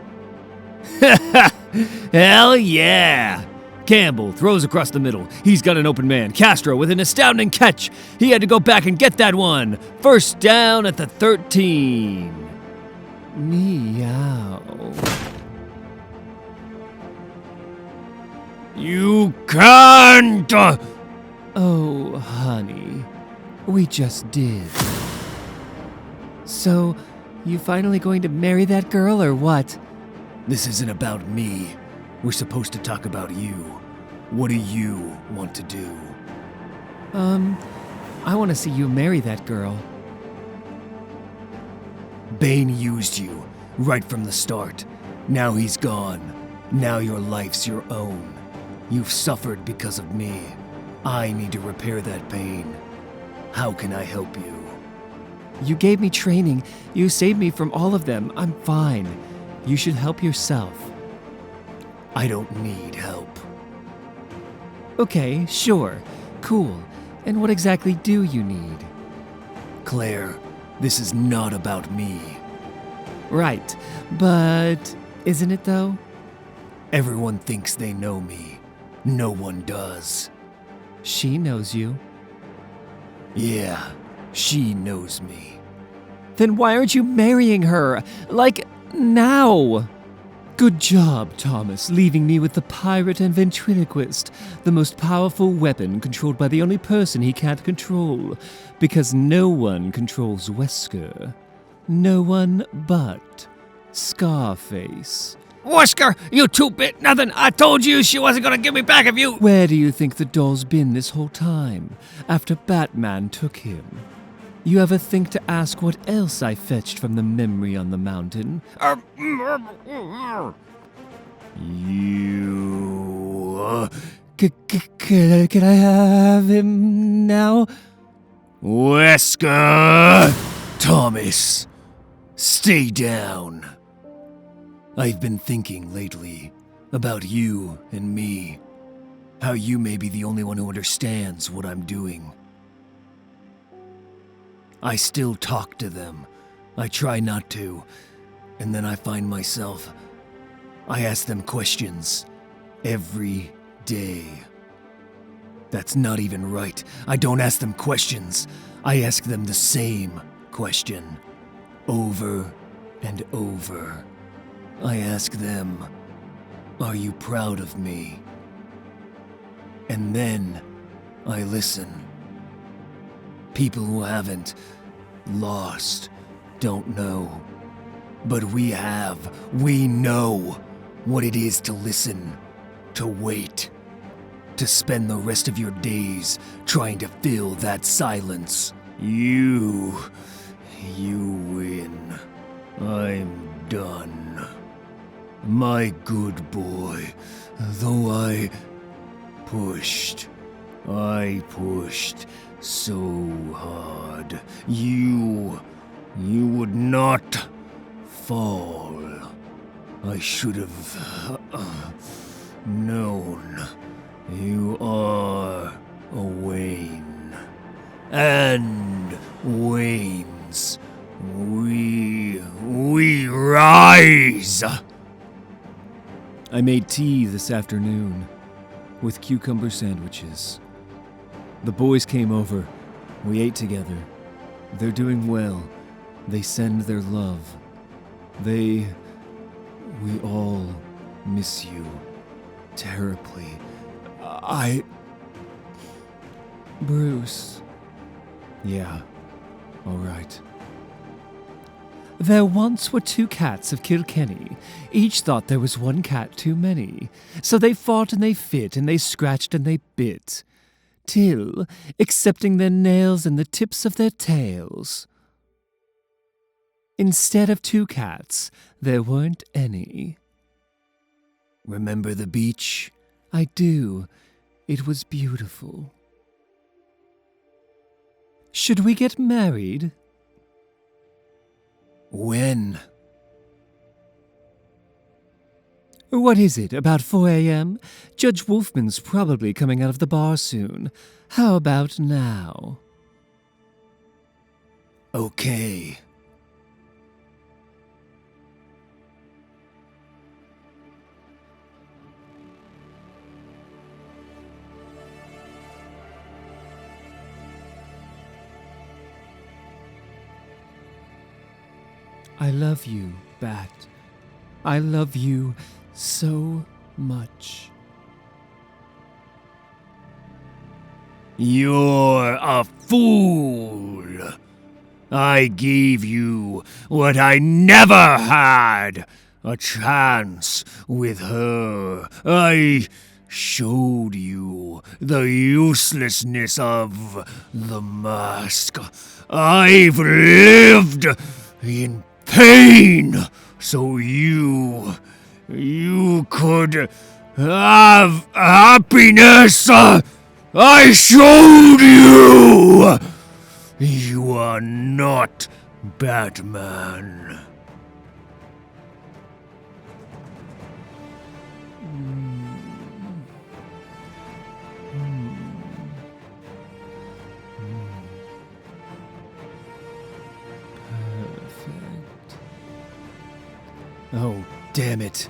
Hell yeah! Campbell throws across the middle. He's got an open man. Castro with an astounding catch. He had to go back and get that one. 1st down at the 13. Meow. You can't! Oh, honey. We just did. So, you finally going to marry that girl or what? This isn't about me. We're supposed to talk about you. What do you want to do? I want to see you marry that girl. Bane used you, right from the start. Now he's gone. Now your life's your own. You've suffered because of me. I need to repair that pain. How can I help you? You gave me training. You saved me from all of them. I'm fine. You should help yourself. I don't need help. Okay, sure. Cool. And what exactly do you need? Claire, this is not about me. Right. But isn't it though? Everyone thinks they know me. No one does. She knows you. Yeah, she knows me. Then why aren't you marrying her? Like, now? Good job, Thomas, leaving me with the pirate and ventriloquist, the most powerful weapon controlled by the only person he can't control, because no one controls Wesker. No one but Scarface. Wesker, you 2-bit nothing! I told you she wasn't gonna give me back if you— Where do you think the doll's been this whole time, after Batman took him? You ever think to ask what else I fetched from the memory on the mountain? You... Can I have him now? Wesker! Thomas, stay down. I've been thinking lately about you and me. How you may be the only one who understands what I'm doing. I still talk to them. I try not to. And then I find myself... I ask them questions. Every day. That's not even right. I don't ask them questions. I ask them the same question. Over and over. I ask them, are you proud of me? And then I listen. People who haven't lost don't know. But we have. We know what it is to listen, to wait, to spend the rest of your days trying to fill that silence. You win. I'm done. My good boy, though I pushed so hard. You would not fall. I should have known. You are a Wayne. And Waynes, we rise! I made tea this afternoon with cucumber sandwiches. The boys came over. We ate together. They're doing well. They send their love. We all miss you terribly. Bruce. Yeah, all right. There once were 2 cats of Kilkenny. Each thought there was 1 cat too many. So they fought and they fit and they scratched and they bit. Till, accepting their nails in the tips of their tails, instead of 2 cats, there weren't any. Remember the beach? I do. It was beautiful. Should we get married? When? What is it, about 4 a.m.? Judge Wolfman's probably coming out of the bar soon. How about now? Okay. I love you, Bat. I love you so much. You're a fool. I gave you what I never had, a chance with her. I showed you the uselessness of the mask. I've lived in pain so you could have happiness. I showed you! You are not Batman. Perfect. Oh, damn it.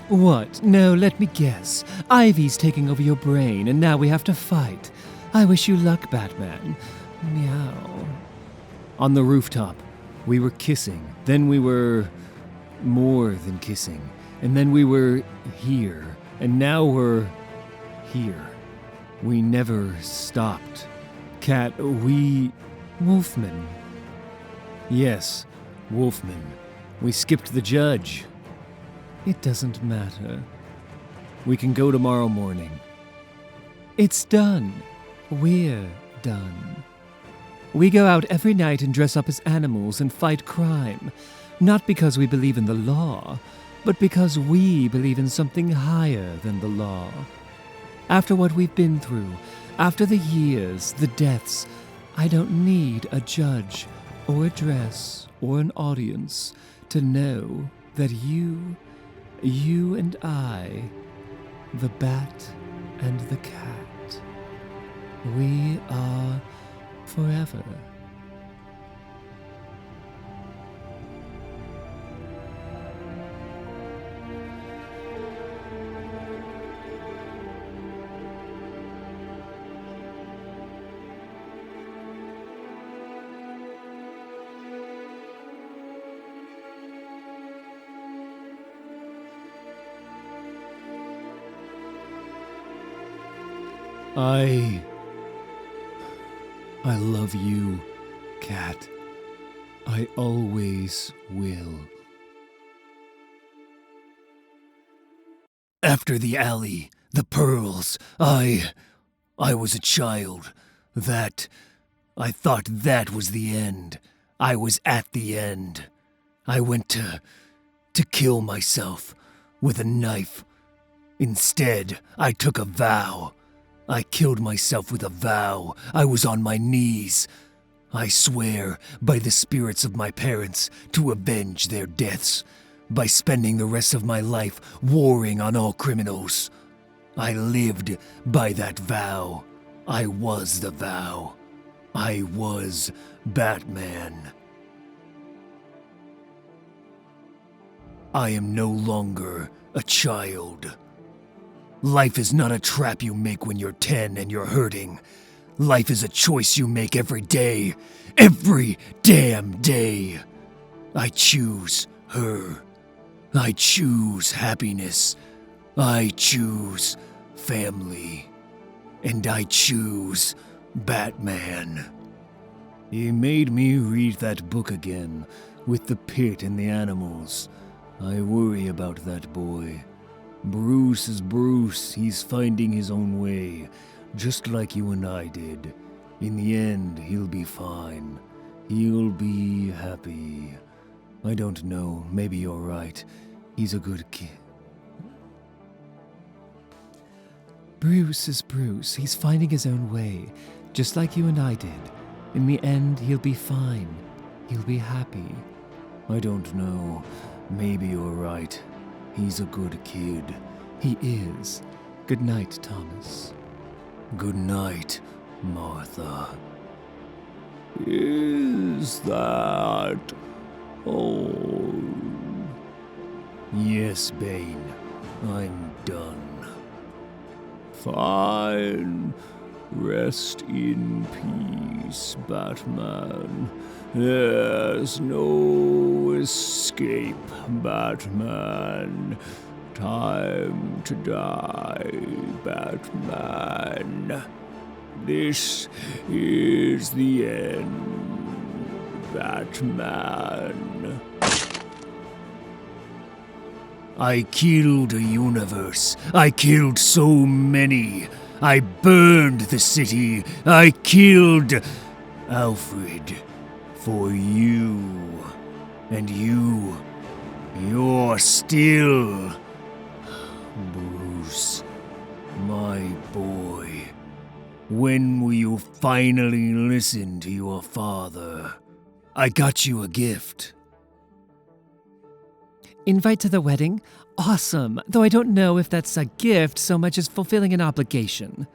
What? No, let me guess. Ivy's taking over your brain, and now we have to fight. I wish you luck, Batman. Meow. On the rooftop, we were kissing. Then we were more than kissing. And then we were here. And now we're here. We never stopped. Cat, Wolfman. Yes, Wolfman. We skipped the judge. It doesn't matter. We can go tomorrow morning. It's done. We're done. We go out every night and dress up as animals and fight crime. Not because we believe in the law, but because we believe in something higher than the law. After what we've been through, after the years, the deaths, I don't need a judge or a dress or an audience to know that you and I, the bat and the cat, we are forever. I love you, Cat. I always will. After the alley, the pearls, I was a child. I thought that was the end. I was at the end. I went to kill myself with a knife. Instead, I took a vow. I killed myself with a vow. I was on my knees. I swear by the spirits of my parents to avenge their deaths, by spending the rest of my life warring on all criminals. I lived by that vow. I was the vow. I was Batman. I am no longer a child. Life is not a trap you make when you're 10 and you're hurting. Life is a choice you make every day. Every damn day. I choose her. I choose happiness. I choose family. And I choose Batman. He made me read that book again, with the pit and the animals. I worry about that boy. Bruce is Bruce. He's finding his own way, just like you and I did. In the end, he'll be fine. He'll be happy. I don't know, maybe you're right. He's a good kid. Bruce is Bruce. He's finding his own way, just like you and I did. In the end, he'll be fine. He'll be happy. I don't know. Maybe you're right. He's a good kid. He is. Good night, Thomas. Good night, Martha. Is that all? Yes, Bane. I'm done. Fine. Rest in peace, Batman. There's no escape, Batman. Time to die, Batman. This is the end, Batman. I killed a universe. I killed so many. I burned the city. I killed Alfred for you. And you're still Bruce, my boy. When will you finally listen to your father? I got you a gift. Invite to the wedding? Awesome, though I don't know if that's a gift so much as fulfilling an obligation.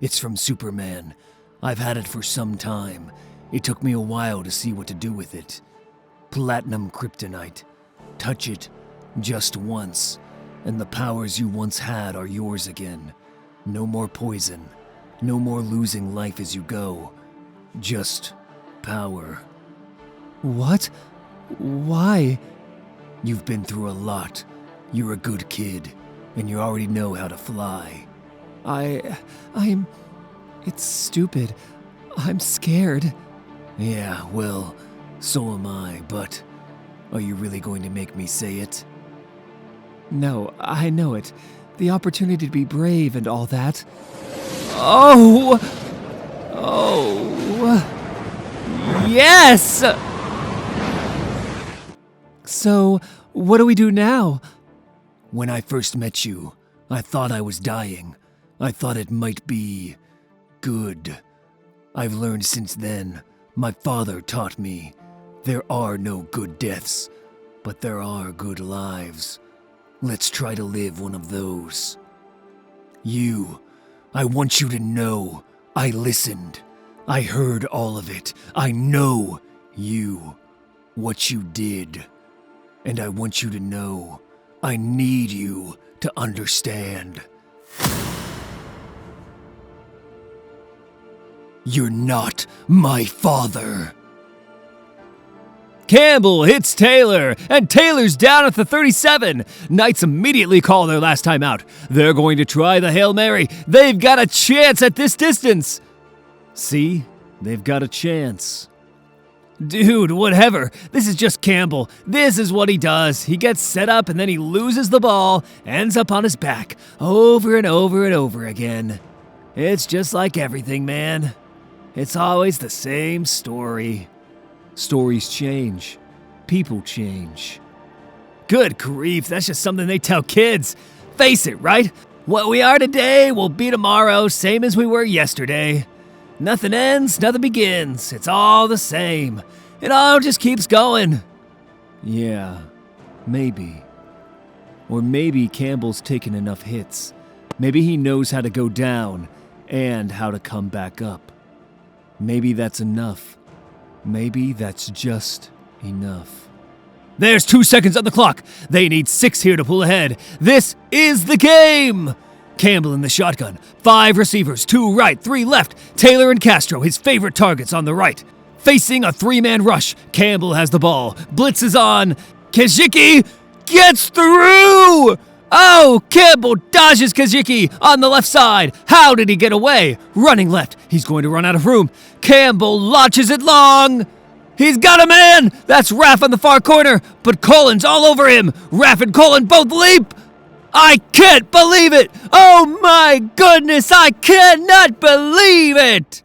It's from Superman. I've had it for some time. It took me a while to see what to do with it. Platinum kryptonite. Touch it just once, and the powers you once had are yours again. No more poison. No more losing life as you go. Just power. What? Why? You've been through a lot. You're a good kid, and you already know how to fly. It's stupid. I'm scared. Yeah, well, so am I, but are you really going to make me say it? No, I know it. The opportunity to be brave and all that. Oh! Yes! So, what do we do now? When I first met you, I thought I was dying. I thought it might be good. I've learned since then. My father taught me. There are no good deaths, but there are good lives. Let's try to live one of those. I want you to know, I listened. I heard all of it. I know you, what you did. And I want you to know, I need you to understand. You're not my father. Campbell hits Taylor, and Taylor's down at the 37. Knights immediately call their last time out. They're going to try the Hail Mary. They've got a chance at this distance. See? They've got a chance. Dude, whatever. This is just Campbell. This is what he does. He gets set up and then he loses the ball, ends up on his back, over and over and over again. It's just like everything, man. It's always the same story. Stories change. People change. Good grief, that's just something they tell kids. Face it, right? What we are today will be tomorrow, same as we were yesterday. Nothing ends, nothing begins. It's all the same. It all just keeps going. Yeah, maybe. Or maybe Campbell's taken enough hits. Maybe he knows how to go down and how to come back up. Maybe that's enough. Maybe that's just enough. There's 2 seconds on the clock. They need 6 here to pull ahead. This is the game! Campbell in the shotgun. 5 receivers, 2 right, 3 left. Taylor and Castro, his favorite targets on the right. Facing a 3-man rush, Campbell has the ball. Blitz is on. Kajiki gets through! Oh, Campbell dodges Kajiki on the left side. How did he get away? Running left. He's going to run out of room. Campbell launches it long. He's got a man! That's Raph on the far corner, but Colin's all over him. Raph and Colin both leap. I can't believe it! Oh my goodness, I cannot believe it!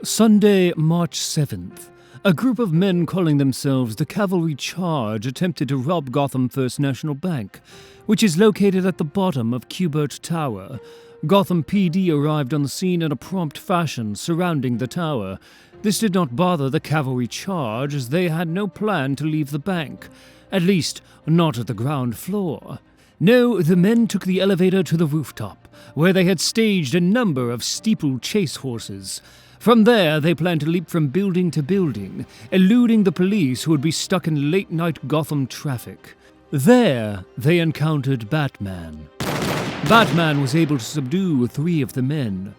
Sunday, March 7th. A group of men calling themselves the Cavalry Charge attempted to rob Gotham First National Bank, which is located at the bottom of Cubert Tower. Gotham PD arrived on the scene in a prompt fashion surrounding the tower. This did not bother the Cavalry Charge, as they had no plan to leave the bank. At least, not at the ground floor. No, the men took the elevator to the rooftop, where they had staged a number of steeplechase horses. From there, they planned to leap from building to building, eluding the police who would be stuck in late-night Gotham traffic. There, they encountered Batman. Batman was able to subdue 3 of the men,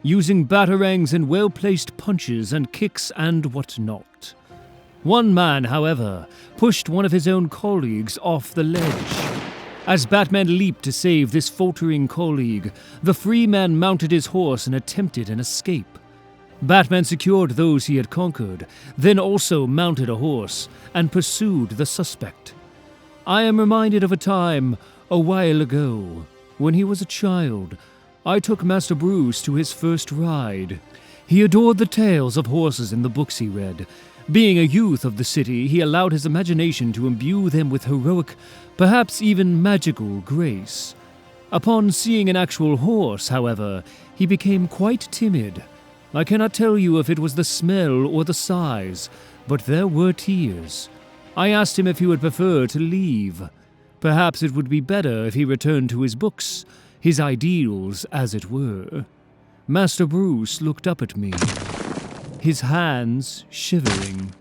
using batarangs and well-placed punches and kicks and whatnot. One man, however, pushed one of his own colleagues off the ledge. As Batman leaped to save this faltering colleague, the free man mounted his horse and attempted an escape. Batman secured those he had conquered, then also mounted a horse and pursued the suspect. I am reminded of a time, a while ago, when he was a child. I took Master Bruce to his first ride. He adored the tales of horses in the books he read. Being a youth of the city, he allowed his imagination to imbue them with heroic, perhaps even magical grace. Upon seeing an actual horse, however, he became quite timid. I cannot tell you if it was the smell or the size, but there were tears. I asked him if he would prefer to leave. Perhaps it would be better if he returned to his books, his ideals, as it were. Master Bruce looked up at me, his hands shivering.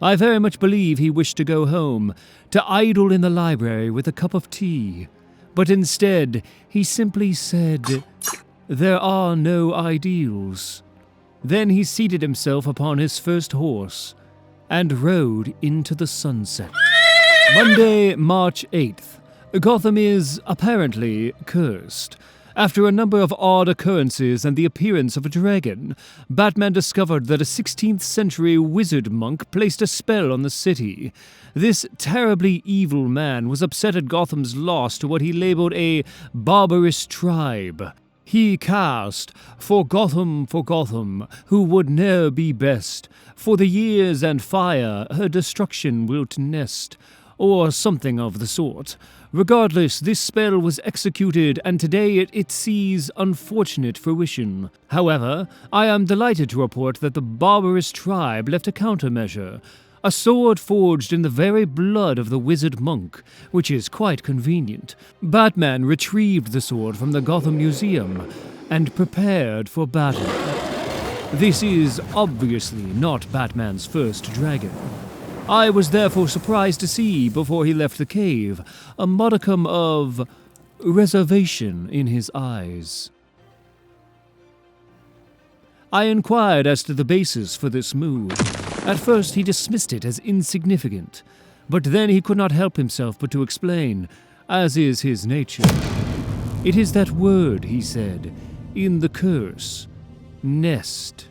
I very much believe he wished to go home, to idle in the library with a cup of tea. But instead, he simply said, "There are no ideals." Then he seated himself upon his first horse and rode into the sunset. Monday, March 8th. Gotham is, apparently, cursed. After a number of odd occurrences and the appearance of a dragon, Batman discovered that a 16th century wizard monk placed a spell on the city. This terribly evil man was upset at Gotham's loss to what he labeled a barbarous tribe. He cast, for Gotham, who would ne'er be best, for the years and fire her destruction wilt nest, or something of the sort. Regardless, this spell was executed, and today it sees unfortunate fruition. However, I am delighted to report that the barbarous tribe left a countermeasure, a sword forged in the very blood of the wizard monk, which is quite convenient. Batman retrieved the sword from the Gotham Museum and prepared for battle. This is obviously not Batman's first dragon. I was therefore surprised to see, before he left the cave, a modicum of reservation in his eyes. I inquired as to the basis for this move. At first he dismissed it as insignificant, but then he could not help himself but to explain, as is his nature. "It is that word," he said, "in the curse. Nest."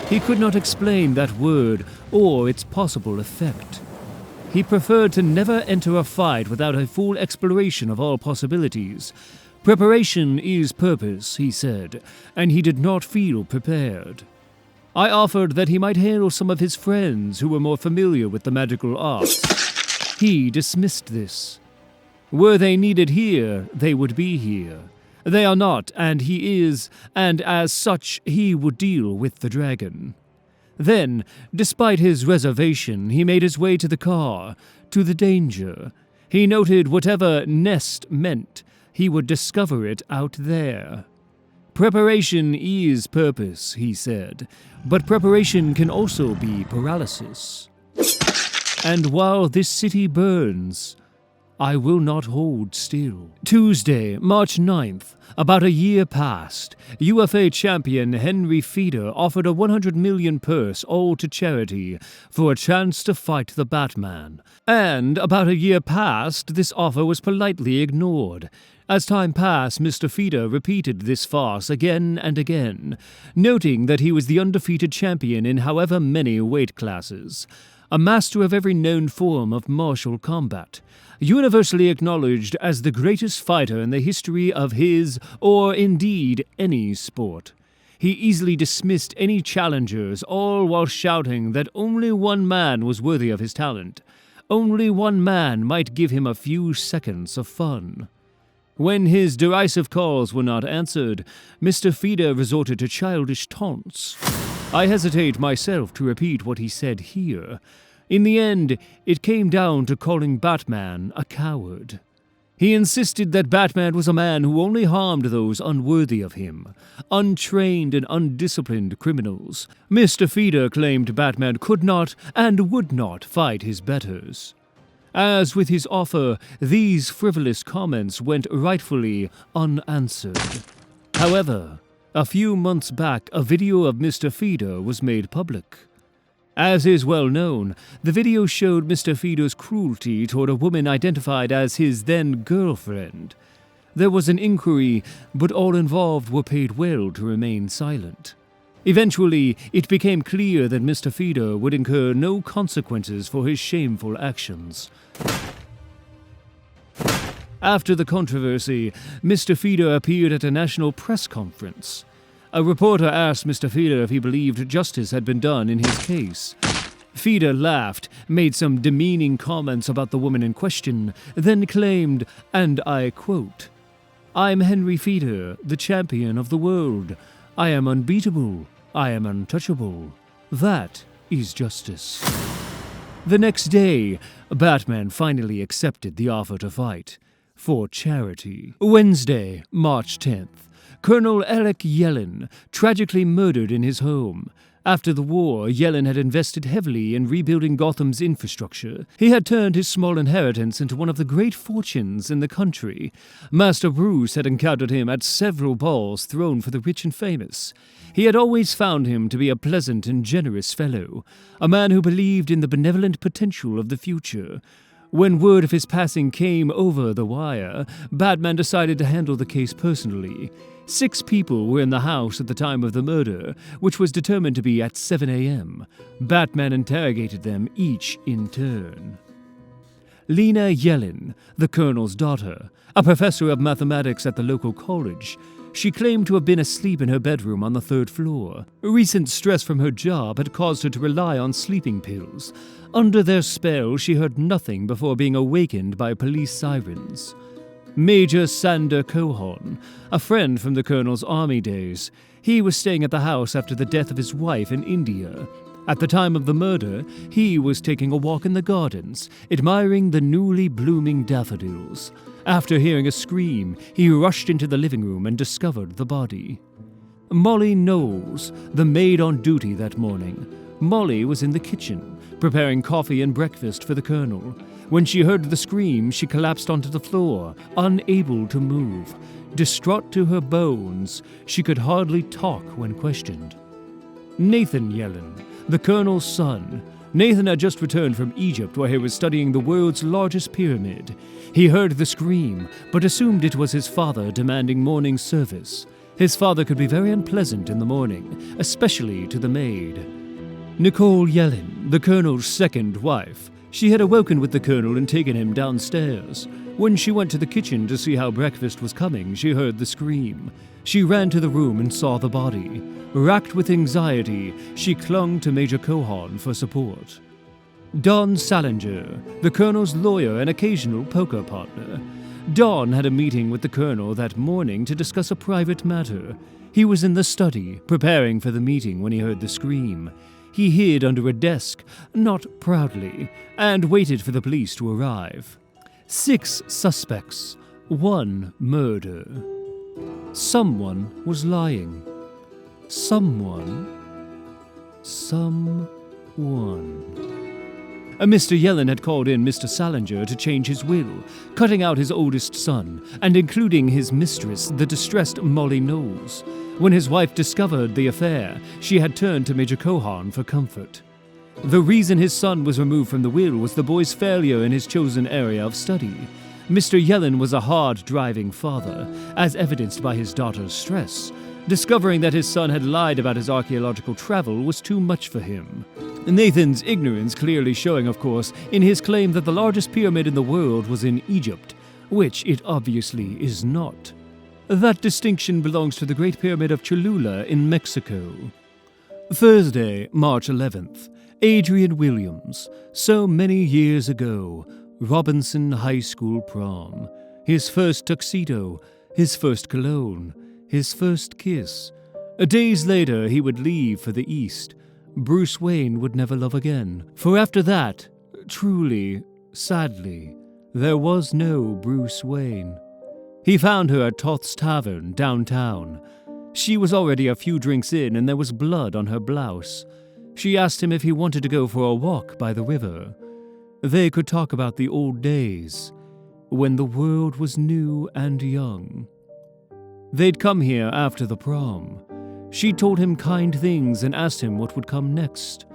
He could not explain that word or its possible effect. He preferred to never enter a fight without a full exploration of all possibilities. Preparation is purpose, he said, and he did not feel prepared. I offered that he might handle some of his friends who were more familiar with the magical arts. He dismissed this. Were they needed here, they would be here. They are not, and he is, and as such he would deal with the dragon. Then, despite his reservation, he made his way to the car, to the danger. He noted whatever nest meant, he would discover it out there. Preparation is purpose, he said, but preparation can also be paralysis. And while this city burns, I will not hold still. Tuesday, March 9th, about a year past, UFA champion Henry Feeder offered a 100 million purse all to charity for a chance to fight the Batman. And about a year past, this offer was politely ignored. As time passed, Mr. Feeder repeated this farce again and again, noting that he was the undefeated champion in however many weight classes, a master of every known form of martial combat, universally acknowledged as the greatest fighter in the history of his, or indeed any sport. He easily dismissed any challengers, all while shouting that only one man was worthy of his talent. Only one man might give him a few seconds of fun. When his derisive calls were not answered, Mr. Feeder resorted to childish taunts. I hesitate myself to repeat what he said here. In the end, it came down to calling Batman a coward. He insisted that Batman was a man who only harmed those unworthy of him, untrained and undisciplined criminals. Mr. Feeder claimed Batman could not and would not fight his betters. As with his offer, these frivolous comments went rightfully unanswered. However, a few months back, a video of Mr. Feeder was made public. As is well known, the video showed Mr. Feeder's cruelty toward a woman identified as his then-girlfriend. There was an inquiry, but all involved were paid well to remain silent. Eventually, it became clear that Mr. Feeder would incur no consequences for his shameful actions. After the controversy, Mr. Feeder appeared at a national press conference. A reporter asked Mr. Feeder if he believed justice had been done in his case. Feeder laughed, made some demeaning comments about the woman in question, then claimed, and I quote, "I'm Henry Feeder, the champion of the world. I am unbeatable. I am untouchable. That is justice." The next day, Batman finally accepted the offer to fight. For charity. Wednesday, March 10th. Colonel Alec Yellen, tragically murdered in his home. After the war, Yellen had invested heavily in rebuilding Gotham's infrastructure. He had turned his small inheritance into one of the great fortunes in the country. Master Bruce had encountered him at several balls thrown for the rich and famous. He had always found him to be a pleasant and generous fellow, a man who believed in the benevolent potential of the future. When word of his passing came over the wire, Batman decided to handle the case personally. 6 people were in the house at the time of the murder, which was determined to be at 7 a.m. Batman interrogated them each in turn. Lena Yellen, the colonel's daughter, a professor of mathematics at the local college. She claimed to have been asleep in her bedroom on the 3rd floor. Recent stress from her job had caused her to rely on sleeping pills. Under their spell, she heard nothing before being awakened by police sirens. Major Sander Cohon, a friend from the colonel's army days. He was staying at the house after the death of his wife in India. At the time of the murder, he was taking a walk in the gardens, admiring the newly blooming daffodils. After hearing a scream, he rushed into the living room and discovered the body. Molly Knowles, the maid on duty that morning. Molly was in the kitchen, preparing coffee and breakfast for the colonel. When she heard the scream, she collapsed onto the floor, unable to move. Distraught to her bones, she could hardly talk when questioned. Nathan Yellen, the colonel's son. Nathan had just returned from Egypt, where he was studying the world's largest pyramid. He heard the scream, but assumed it was his father demanding morning service. His father could be very unpleasant in the morning, especially to the maid. Nicole Yellen, the colonel's second wife. She had awoken with the colonel and taken him downstairs. When she went to the kitchen to see how breakfast was coming, she heard the scream. She ran to the room and saw the body. Racked with anxiety, she clung to Major Cohan for support. Don Salinger, the colonel's lawyer and occasional poker partner. Don had a meeting with the colonel that morning to discuss a private matter. He was in the study, preparing for the meeting when he heard the scream. He hid under a desk, not proudly, and waited for the police to arrive. 6 suspects, 1 murder. Someone was lying. Someone. Mr. Yellen had called in Mr. Salinger to change his will, cutting out his oldest son, and including his mistress, the distressed Molly Knowles. When his wife discovered the affair, she had turned to Major Cohan for comfort. The reason his son was removed from the will was the boy's failure in his chosen area of study. Mr. Yellen was a hard-driving father, as evidenced by his daughter's stress. Discovering that his son had lied about his archaeological travel was too much for him. Nathan's ignorance clearly showing, of course, in his claim that the largest pyramid in the world was in Egypt, which it obviously is not. That distinction belongs to the Great Pyramid of Cholula in Mexico. Thursday, March 11th. Adrian Williams. So many years ago. Robinson High School prom. His first tuxedo. His first cologne. His first kiss. Days later, he would leave for the East. Bruce Wayne would never love again. For after that, truly, sadly, there was no Bruce Wayne. He found her at Toth's Tavern, downtown. She was already a few drinks in and there was blood on her blouse. She asked him if he wanted to go for a walk by the river. They could talk about the old days, when the world was new and young. They'd come here after the prom. She told him kind things and asked him what would come next.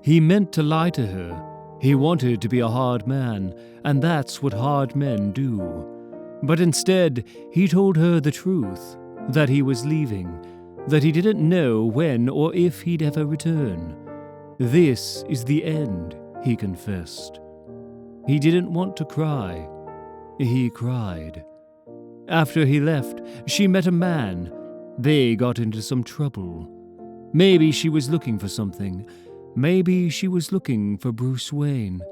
He meant to lie to her. He wanted to be a hard man, and that's what hard men do. But instead, he told her the truth, that he was leaving, that he didn't know when or if he'd ever return. This is the end, he confessed. He didn't want to cry. He cried. After he left, she met a man. They got into some trouble. Maybe she was looking for something. Maybe she was looking for Bruce Wayne.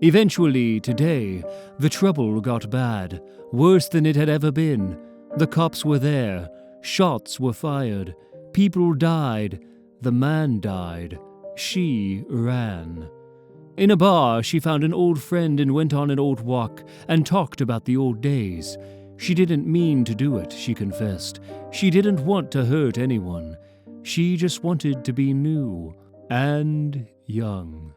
Eventually, today, the trouble got bad, worse than it had ever been. The cops were there. Shots were fired. People died. The man died. She ran. In a bar, she found an old friend and went on an old walk and talked about the old days. She didn't mean to do it, she confessed. She didn't want to hurt anyone. She just wanted to be new and young.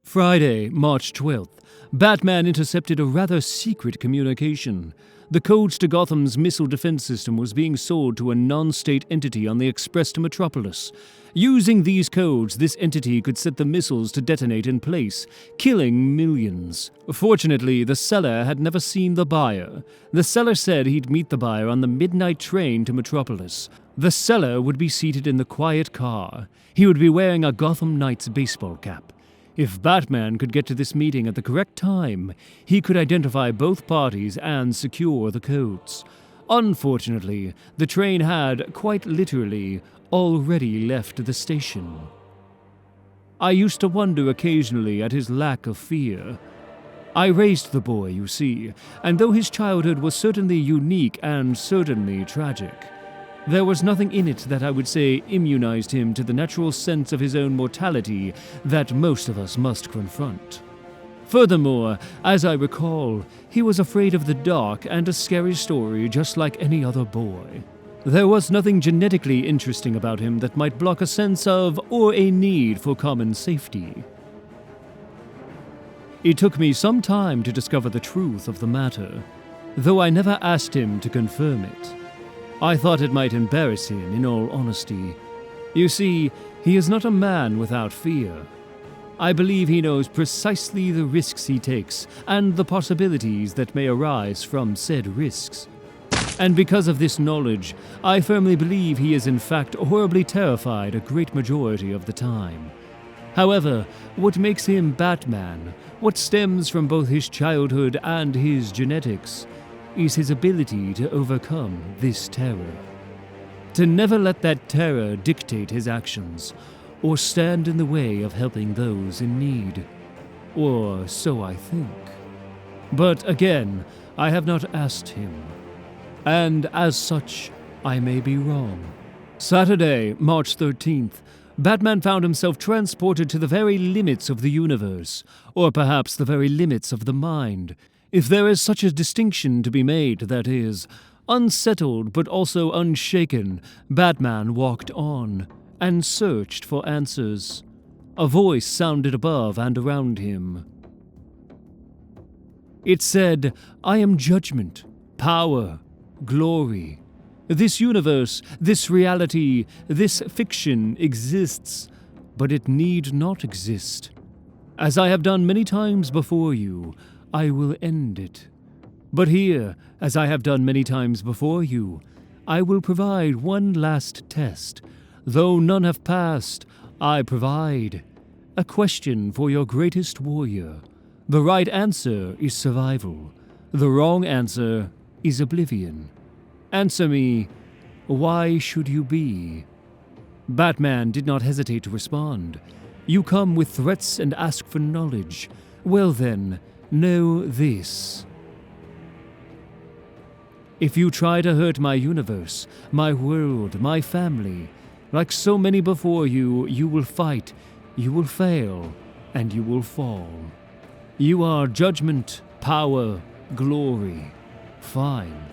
Friday, March 12th. Batman intercepted a rather secret communication. The codes to Gotham's missile defense system was being sold to a non-state entity on the express to Metropolis. Using these codes, this entity could set the missiles to detonate in place, killing millions. Fortunately, the seller had never seen the buyer. The seller said he'd meet the buyer on the midnight train to Metropolis. The seller would be seated in the quiet car. He would be wearing a Gotham Knights baseball cap. If Batman could get to this meeting at the correct time, he could identify both parties and secure the codes. Unfortunately, the train had, quite literally, already left the station. I used to wonder occasionally at his lack of fear. I raised the boy, you see, and though his childhood was certainly unique and certainly tragic, there was nothing in it that I would say immunized him to the natural sense of his own mortality that most of us must confront. Furthermore, as I recall, he was afraid of the dark and a scary story just like any other boy. There was nothing genetically interesting about him that might block a sense of or a need for common safety. It took me some time to discover the truth of the matter, though I never asked him to confirm it. I thought it might embarrass him, in all honesty. You see, He is not a man without fear. I believe he knows precisely the risks he takes and the possibilities that may arise from said risks. And because of this knowledge, I firmly believe he is in fact horribly terrified a great majority of the time. However, what makes him Batman, what stems from both his childhood and his genetics, is his ability to overcome this terror. To never let that terror dictate his actions, or stand in the way of helping those in need. Or so I think. But again, I have not asked him. And as such, I may be wrong. Saturday, March 13th, Batman found himself transported to the very limits of the universe, or perhaps the very limits of the mind, if there is such a distinction to be made, that is. Unsettled but also unshaken, Batman walked on, and searched for answers. A voice sounded above and around him. It said, "I am judgment, power, glory. This universe, this reality, this fiction exists, but it need not exist. As I have done many times before you, I will end it. But here, as I have done many times before you, I will provide one last test. Though none have passed, I provide a question for your greatest warrior. The right answer is survival. The wrong answer is oblivion. Answer me, why should you be?" Batman did not hesitate to respond. "You come with threats and ask for knowledge. Well then, know this. If you try to hurt my universe, my world, my family, like so many before you, you will fight, you will fail, and you will fall. You are judgment, power, glory. Fine.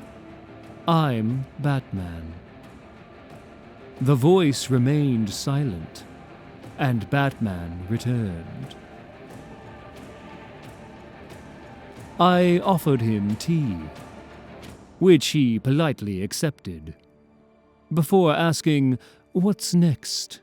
I'm Batman." The voice remained silent, and Batman returned. I offered him tea, which he politely accepted, before asking, "What's next?"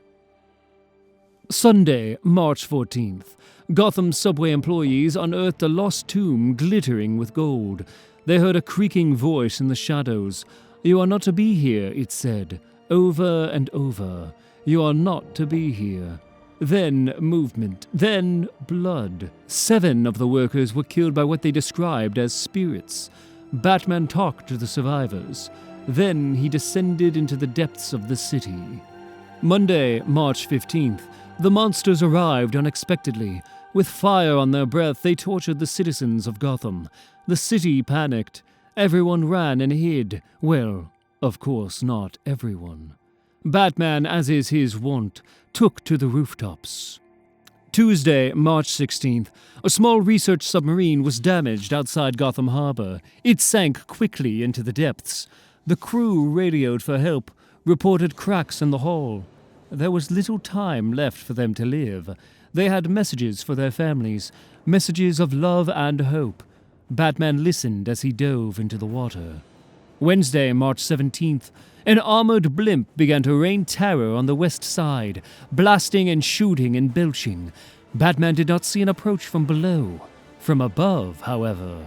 Sunday, March 14th. Gotham subway employees unearthed a lost tomb glittering with gold. They heard a creaking voice in the shadows. "You are not to be here," it said, over and over. "You are not to be here." Then movement, then blood. 7 of the workers were killed by what they described as spirits. Batman talked to the survivors. Then he descended into the depths of the city. Monday, March 15th. The monsters arrived unexpectedly. With fire on their breath, they tortured the citizens of Gotham. The city panicked. Everyone ran and hid. Well, of course not everyone. Batman, as is his wont, took to the rooftops. Tuesday, March 16th. A small research submarine was damaged outside Gotham Harbor. It sank quickly into the depths. The crew radioed for help, reported cracks in the hull. There was little time left for them to live. They had messages for their families, messages of love and hope. Batman listened as he dove into the water. Wednesday, March 17th. An armored blimp began to rain terror on the west side, blasting and shooting and belching. Batman did not see an approach from below. From above, however.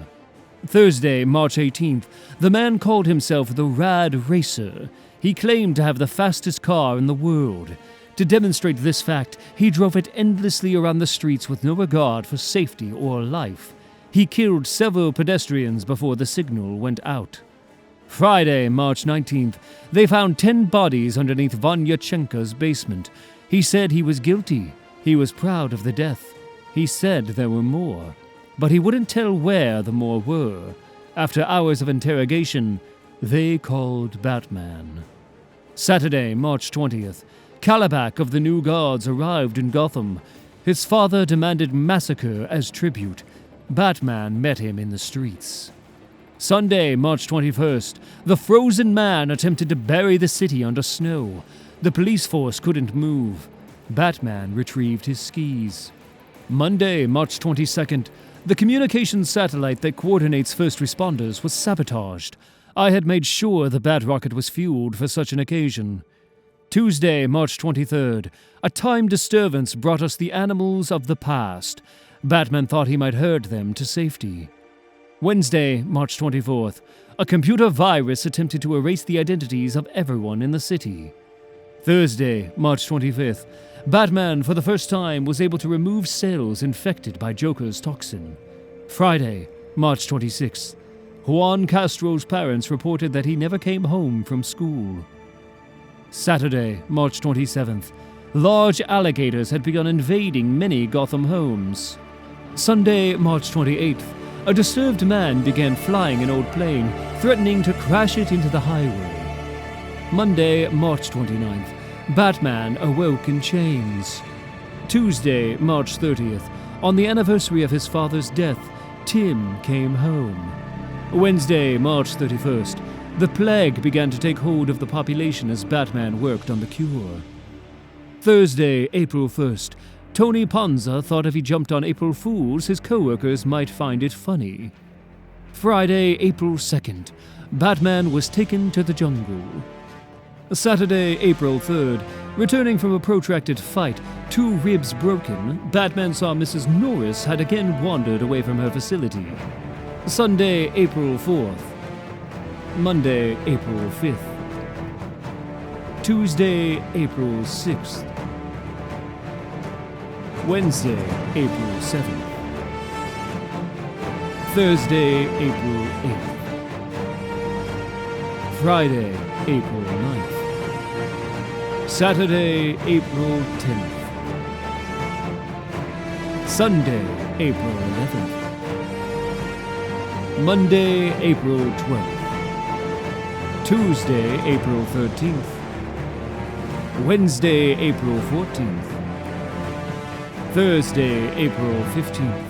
Thursday, March 18th. The man called himself the Rad Racer. He claimed to have the fastest car in the world. To demonstrate this fact, he drove it endlessly around the streets with no regard for safety or life. He killed several pedestrians before the signal went out. Friday, March 19th. They found 10 bodies underneath Vonyachenko's basement. He said he was guilty. He was proud of the death. He said there were more, but he wouldn't tell where the more were. After hours of interrogation, they called Batman. Saturday, March 20th. Kalibak of the New Guards arrived in Gotham. His father demanded massacre as tribute. Batman met him in the streets. Sunday, March 21st. The Frozen Man attempted to bury the city under snow. The police force couldn't move. Batman retrieved his skis. Monday, March 22nd. The communications satellite that coordinates first responders was sabotaged. I had made sure the Bat Rocket was fueled for such an occasion. Tuesday, March 23rd. A time disturbance brought us the animals of the past. Batman thought he might herd them to safety. Wednesday, March 24th. A computer virus attempted to erase the identities of everyone in the city. Thursday, March 25th. Batman, for the first time, was able to remove cells infected by Joker's toxin. Friday, March 26th. Juan Castro's parents reported that he never came home from school. Saturday, March 27th. Large alligators had begun invading many Gotham homes. Sunday, March 28th. A disturbed man began flying an old plane, threatening to crash it into the highway. Monday, March 29th. Batman awoke in chains. Tuesday, March 30th. On the anniversary of his father's death, Tim came home. Wednesday, March 31st. The plague began to take hold of the population as Batman worked on the cure. Thursday, April 1st. Tony Ponza thought if he jumped on April Fools, his co-workers might find it funny. Friday, April 2nd. Batman was taken to the jungle. Saturday, April 3rd. Returning from a protracted fight, 2 ribs broken, Batman saw Mrs. Norris had again wandered away from her facility. Sunday, April 4th. Monday, April 5th. Tuesday, April 6th. Wednesday, April 7th. Thursday, April 8th. Friday, April 9th. Saturday, April 10th. Sunday, April 11th. Monday, April 12th. Tuesday, April 13th. Wednesday, April 14th. Thursday, April 15th.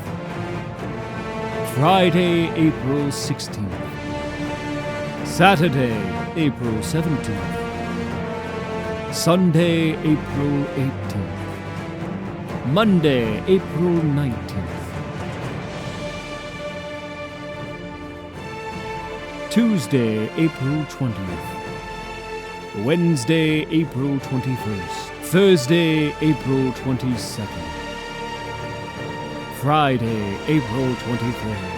Friday, April 16th. Saturday, April 17th. Sunday, April 18th. Monday, April 19th. Tuesday, April 20th. Wednesday, April 21st. Thursday, April 22nd. Friday, April 23rd.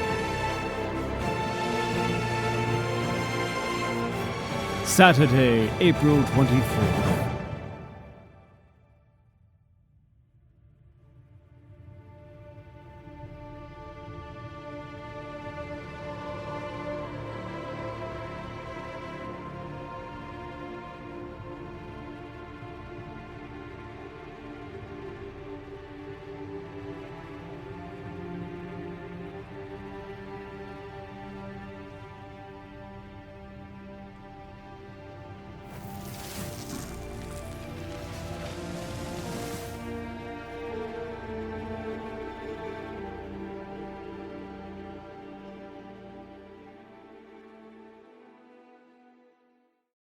Saturday, April 24th.